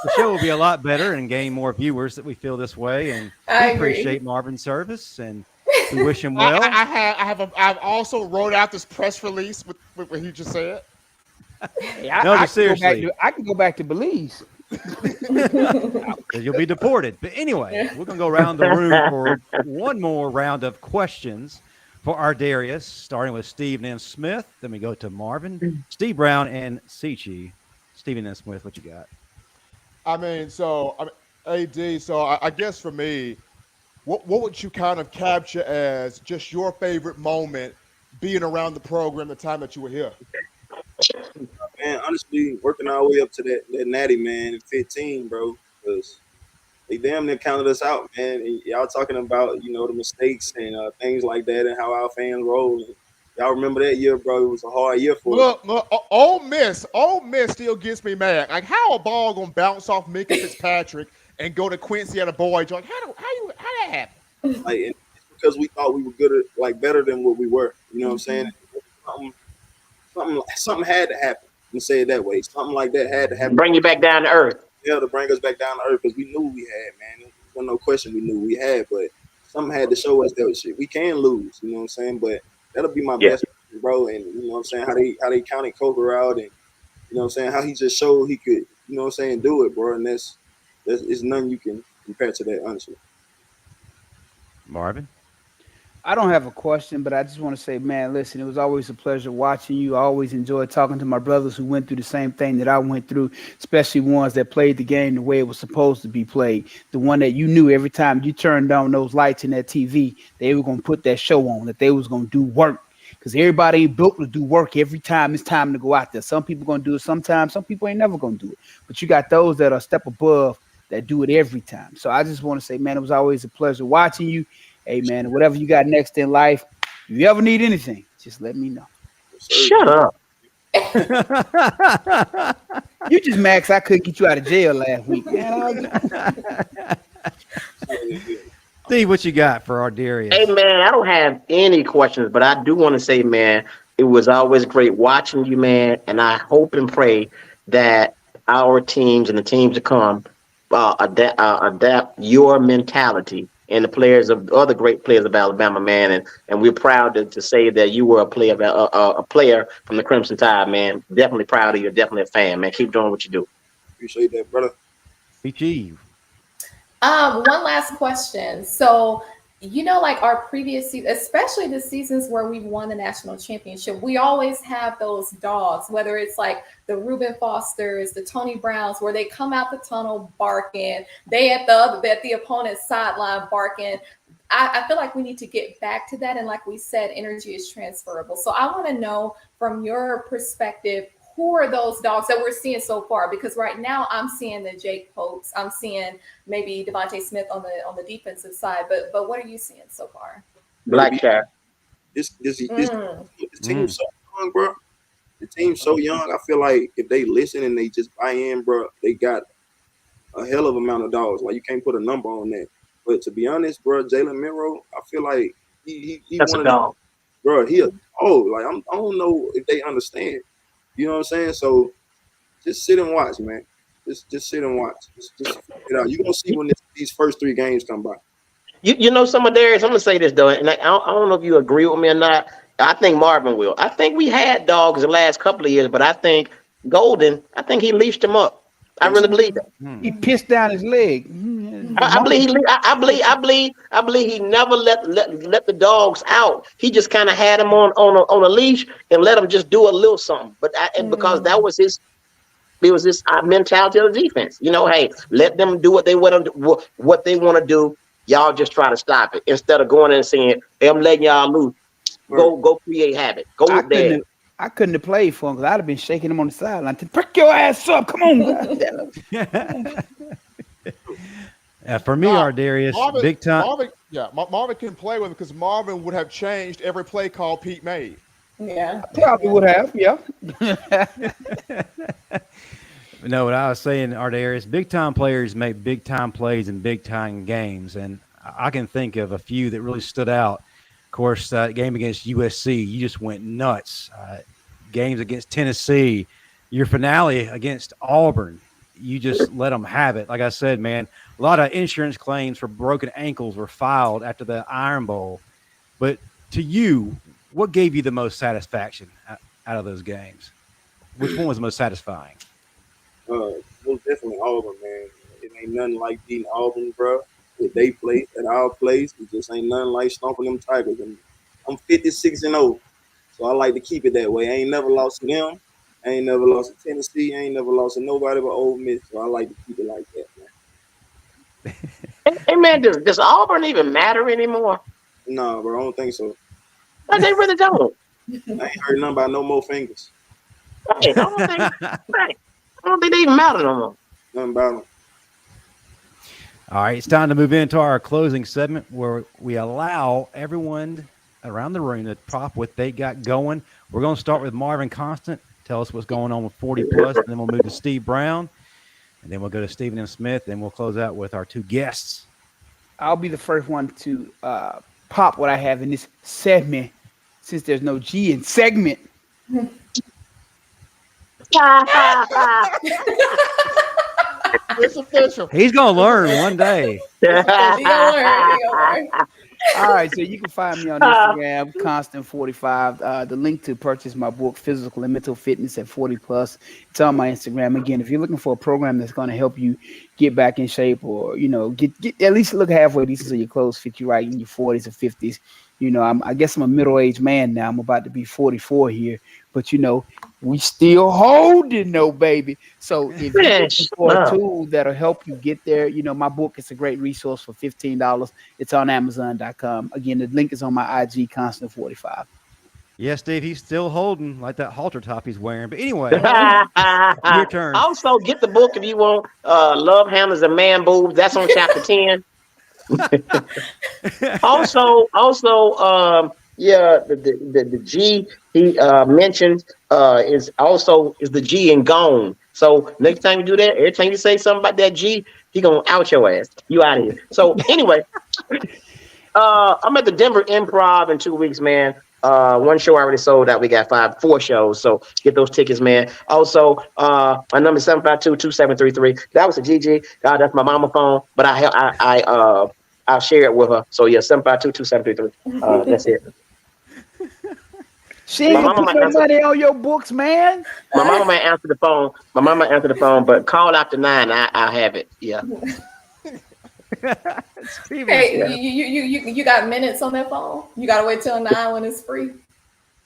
the show will be a lot better and gain more viewers that we feel this way. And I we agree. appreciate Marvin's service and we wish him well. I've also wrote out this press release with what he just said. Hey, No, but seriously. I can go back to Belize. You'll be deported. But anyway, we're going to go around the room for one more round of questions for ArDarius, starting with Steve N. Smith. Then we go to Marvin, Steve Brown, and Sichi. Stephen N. Smith, what you got? AD, so I guess for me, what would you kind of capture as just your favorite moment being around the program the time that you were here? Man, honestly, working our way up to that natty, man, in 15, bro, because they damn near counted us out, man. And y'all talking about, the mistakes and things like that and how our fans roll. And y'all remember that year, bro? It was a hard year for us. Look, Ole Miss still gets me mad. Like, how a ball gonna bounce off Minka Fitzpatrick and go to Quincy at a boy joint? How that happen? Like, it's because we thought we were good at, like, better than what we were. You know what I'm saying? Something had to happen. Let's say it that way. Something like that had to happen. Bring you back down to earth. Yeah, to bring us back down to earth because we knew we had, man. There was no question we knew we had, but something had to show us that shit. We can lose, you know what I'm saying? But that'll be my best, bro. And you know what I'm saying? How they counted Coker out, and you know what I'm saying? How he just showed he could, you know what I'm saying, do it, bro. And that's nothing you can compare to that, honestly. Marvin? I don't have a question, but I just want to say, man, listen, it was always a pleasure watching you. I always enjoyed talking to my brothers who went through the same thing that I went through, especially ones that played the game the way it was supposed to be played. The one that you knew every time you turned on those lights in that TV, they were going to put that show on, that they was going to do work. Because everybody ain't built to do work every time it's time to go out there. Some people going to do it sometimes. Some people ain't never going to do it. But you got those that are a step above that do it every time. So I just want to say, man, it was always a pleasure watching you. Hey, man, whatever you got next in life, if you ever need anything, just let me know. Shut up. You just, Max, I couldn't get you out of jail last week, man. Steve, what you got for ArDarius? Hey, man, I don't have any questions, but I do want to say, man, it was always great watching you, man, and I hope and pray that our teams and the teams to come adapt your mentality and the players of other great players of Alabama, man, and we're proud to say that you were a player from the Crimson Tide, man. Definitely proud of you. Definitely a fan, man. Keep doing what you do. Appreciate that, brother. Steve. One last question. So, like our previous season, especially the seasons where we've won the national championship, we always have those dogs, whether it's like the Reuben Fosters, the Tony Browns, where they come out the tunnel barking, they at the opponent's sideline barking. I feel like we need to get back to that. And like we said, energy is transferable. So I want to know from your perspective, who are those dogs that we're seeing so far? Because right now I'm seeing the Jake Popes. I'm seeing maybe Devontae Smith on the defensive side. But what are you seeing so far? Black Cat. This team's so young, bro. The team's so young. I feel like if they listen and they just buy in, bro, they got a hell of amount of dogs. Like, you can't put a number on that. But to be honest, bro, Jalen Milroe, I feel like he That's a dog. Bro, I don't know if they understand. You know what I'm saying? So just sit and watch, man. Just sit and watch. Just figure it out. You're going to see when these first 3 games come by. You know, some of theirs, I'm going to say this, though, and I don't know if you agree with me or not. I think Marvin will. I think we had dogs the last couple of years, but I think Golden, he leashed him up. I really believe that. He pissed down his leg. I believe he never let the dogs out. He just kind of had them on a leash and let them just do a little something. But because that was his mentality of the defense. Hey, let them do what they want to do. Y'all just try to stop it instead of going in and saying, "Hey, I'm letting y'all loose. Go create havoc. Go there." I couldn't have played for him because I'd have been shaking him on the sideline. Pick your ass up. Come on. For me, ArDarius, big time. Marvin can play with him because Marvin would have changed every play call Pete made. Yeah. Probably would have, yeah. No, what I was saying, ArDarius, big-time players make big-time plays in big-time games, and I can think of a few that really stood out. Of course, that game against USC, you just went nuts. Games against Tennessee, your finale against Auburn, you just let them have it. Like I said, man, a lot of insurance claims for broken ankles were filed after the Iron Bowl. But to you, what gave you the most satisfaction out of those games? Which one was the most satisfying? Most definitely Auburn, man. It ain't nothing like beating Auburn, bro. If they play at our place, it just ain't nothing like stomping them Tigers. And I'm 56-0, so I like to keep it that way. I ain't never lost to them. I ain't never lost to Tennessee. I ain't never lost to nobody but Ole Miss, so I like to keep it like that, man. Hey man, does Auburn even matter anymore? Nah, bro, I don't think so. But they really don't. I ain't heard nothing about no more fingers. Right, I don't think they even matter no more. Nothing about them. All right, it's time to move into our closing segment where we allow everyone around the room to prop what they got going. We're going to start with Marvin Constant. Tell us what's going on with 40 plus, and then we'll move to Steve Brown, and then we'll go to Stephen M. Smith, and we'll close out with our two guests. I'll be the first one to pop what I have in this segment, since there's no G in segment. It's official. He's going to learn one day. All right, so you can find me on Instagram, Constant45. The link to purchase my book, Physical and Mental Fitness at 40 plus. It's on my Instagram. Again, if you're looking for a program that's going to help you get back in shape, or get at least look halfway decent so your clothes fit you right in your 40s or 50s. I guess I'm a middle-aged man now. I'm about to be 44 here, but we still holding, no baby. So if you're looking for a tool that'll help you get there, my book is a great resource for $15. It's on Amazon.com. Again, the link is on my IG, Constant45. Yeah, Steve, he's still holding like that halter top he's wearing. But anyway, your turn. Also, get the book if you want. Love Hammers and Man Boobs. That's on chapter 10. also, the G he mentioned is the G in gone. So next time you do that, every time you say something about that G, he gonna out your ass. You out of here. So anyway, I'm at the Denver Improv in 2 weeks, man. One show already sold out. We got 4 shows, so get those tickets, man. Also, my number is 752-2733. That was a GG. God, that's my mama phone, but I'll share it with her. So yeah, 752-2733. That's it. She ain't gonna put no money on your books, man. My mama might answer the phone. But call after 9. I'll have it. Yeah. Hey, you got minutes on that phone? You gotta wait till 9 when it's free.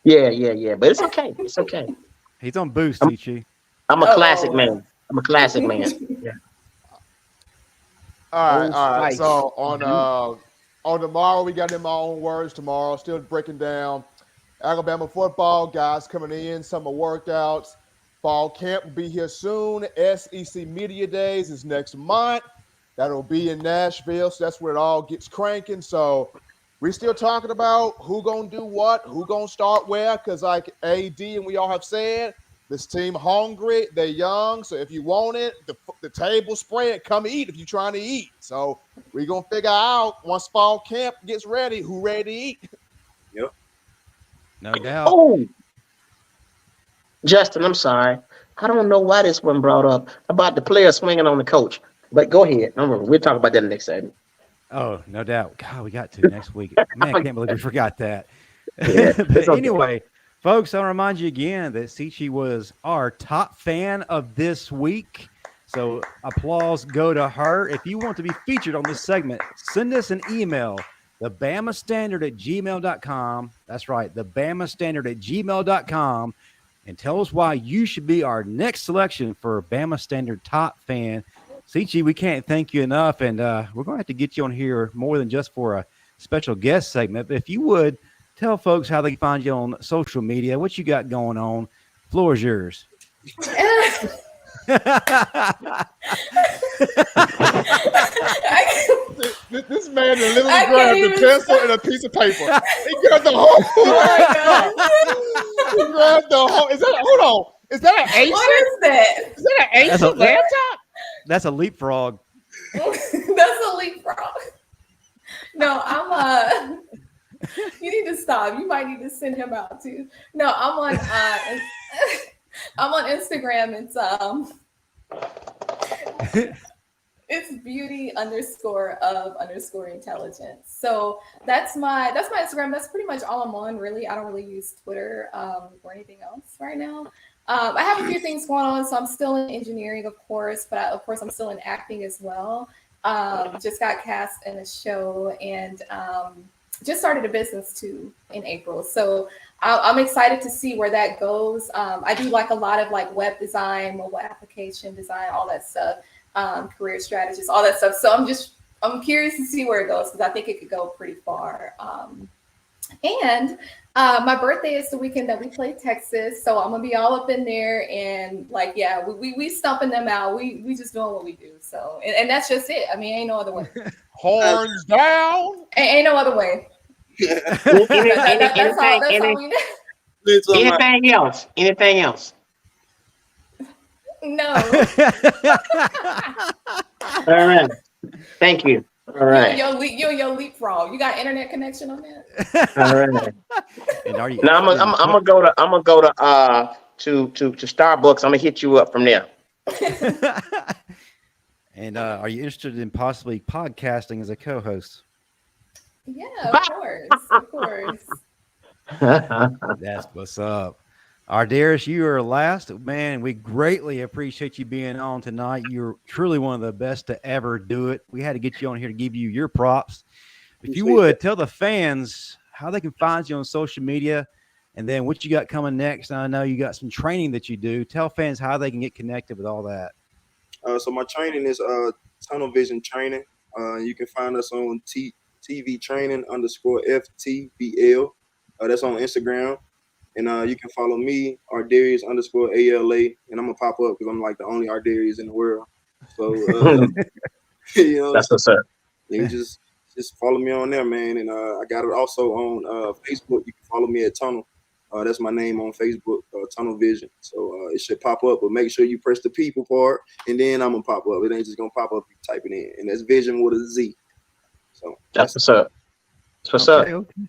Yeah. But it's okay. It's okay. He's on Boost, Ichi. I'm a classic man. Yeah. All right. So on tomorrow, we got in my own words tomorrow. Still breaking down Alabama football, guys coming in, summer workouts. Fall camp will be here soon. SEC Media Days is next month. That'll be in Nashville, so that's where it all gets cranking. So we're still talking about who gonna do what, who gonna start where, because like AD and we all have said, this team hungry, they're young, so if you want it, the table spread, come eat if you're trying to eat. So we're gonna figure out once fall camp gets ready, who ready to eat. Yep. No doubt. Oh, Justin, I'm sorry. I don't know why this one brought up about the player swinging on the coach. But go ahead. We'll talk about that in the next segment. Oh, no doubt. God, we got to next week. Man, I can't believe we forgot that. Yeah, but anyway, folks, I'll remind you again that Sichi was our top fan of this week. So applause go to her. If you want to be featured on this segment, send us an email, thebamastandard@gmail.com. That's right, thebamastandard@gmail.com. And tell us why you should be our next selection for Bama Standard Top Fan. Sichi, we can't thank you enough, and we're going to have to get you on here more than just for a special guest segment. But if you would, tell folks how they can find you on social media, what you got going on. Floor is yours. This man literally grabbed a pencil and a piece of paper. He grabbed the whole. He grabbed the whole. Hold on. Is that an Acer? What is that? Is that an Acer laptop? That's a leapfrog. That's a leapfrog. No, you need to stop. You might need to send him out too. No, I'm on Instagram. It's It's beauty_of_intelligence. So that's my Instagram. That's pretty much all I'm on, really. I don't really use Twitter or anything else right now. I have a few things going on. So I'm still in engineering, of course, but of course I'm still in acting as well. Just got cast in a show and just started a business too in April. So I'm excited to see where that goes. I do like a lot of like web design, mobile application design, all that stuff, career strategies, all that stuff. So I'm curious to see where it goes because I think it could go pretty far. And my birthday is the weekend that we play Texas, so I'm gonna be all up in there and like, yeah, we stumping them out. We just doing what we do. So and that's just it. I mean, ain't no other way. Horns down. Ain't no other way. That's all we need. Anything else? No. All right. Thank you. All right. You and your leapfrog. You got internet connection on that? All right. And are you? Now I'm gonna go to Starbucks. I'm gonna hit you up from there. And are you interested in possibly podcasting as a co-host? Yeah, of course. That's what's up. ArDarius, you are last. Man, we greatly appreciate you being on tonight. You're truly one of the best to ever do it. We had to get you on here to give you your props. If you would, tell the fans how they can find you on social media and then what you got coming next. I know you got some training that you do. Tell fans how they can get connected with all that. So my training is tunnel vision training. You can find us on TV training _FTBL. That's on Instagram. And you can follow me, ArDarius _ALA. And I'm going to pop up because I'm like the only ArDarius in the world. So, you know, that's what's up. You just follow me on there, man. And I got it also on Facebook. You can follow me at Tunnel. That's my name on Facebook, Tunnel Vision. So it should pop up, but make sure you press the people part, and then I'm going to pop up. It ain't just going to pop up, you type it in. And that's Vision with a Z. So that's what's up. That's what's up. Okay.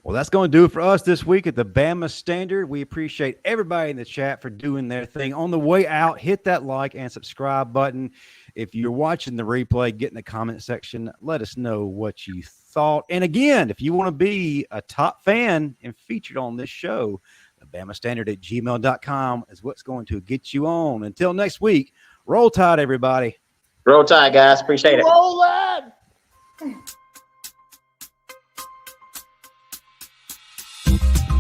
Well, that's going to do it for us this week at the Bama Standard. We appreciate everybody in the chat for doing their thing. On the way out, hit that like and subscribe button. If you're watching the replay, get in the comment section. Let us know what you thought. And again, if you want to be a top fan and featured on this show, the Bama Standard at gmail.com is what's going to get you on. Until next week, roll tide, everybody. Roll tide, guys. Appreciate it. Roll that.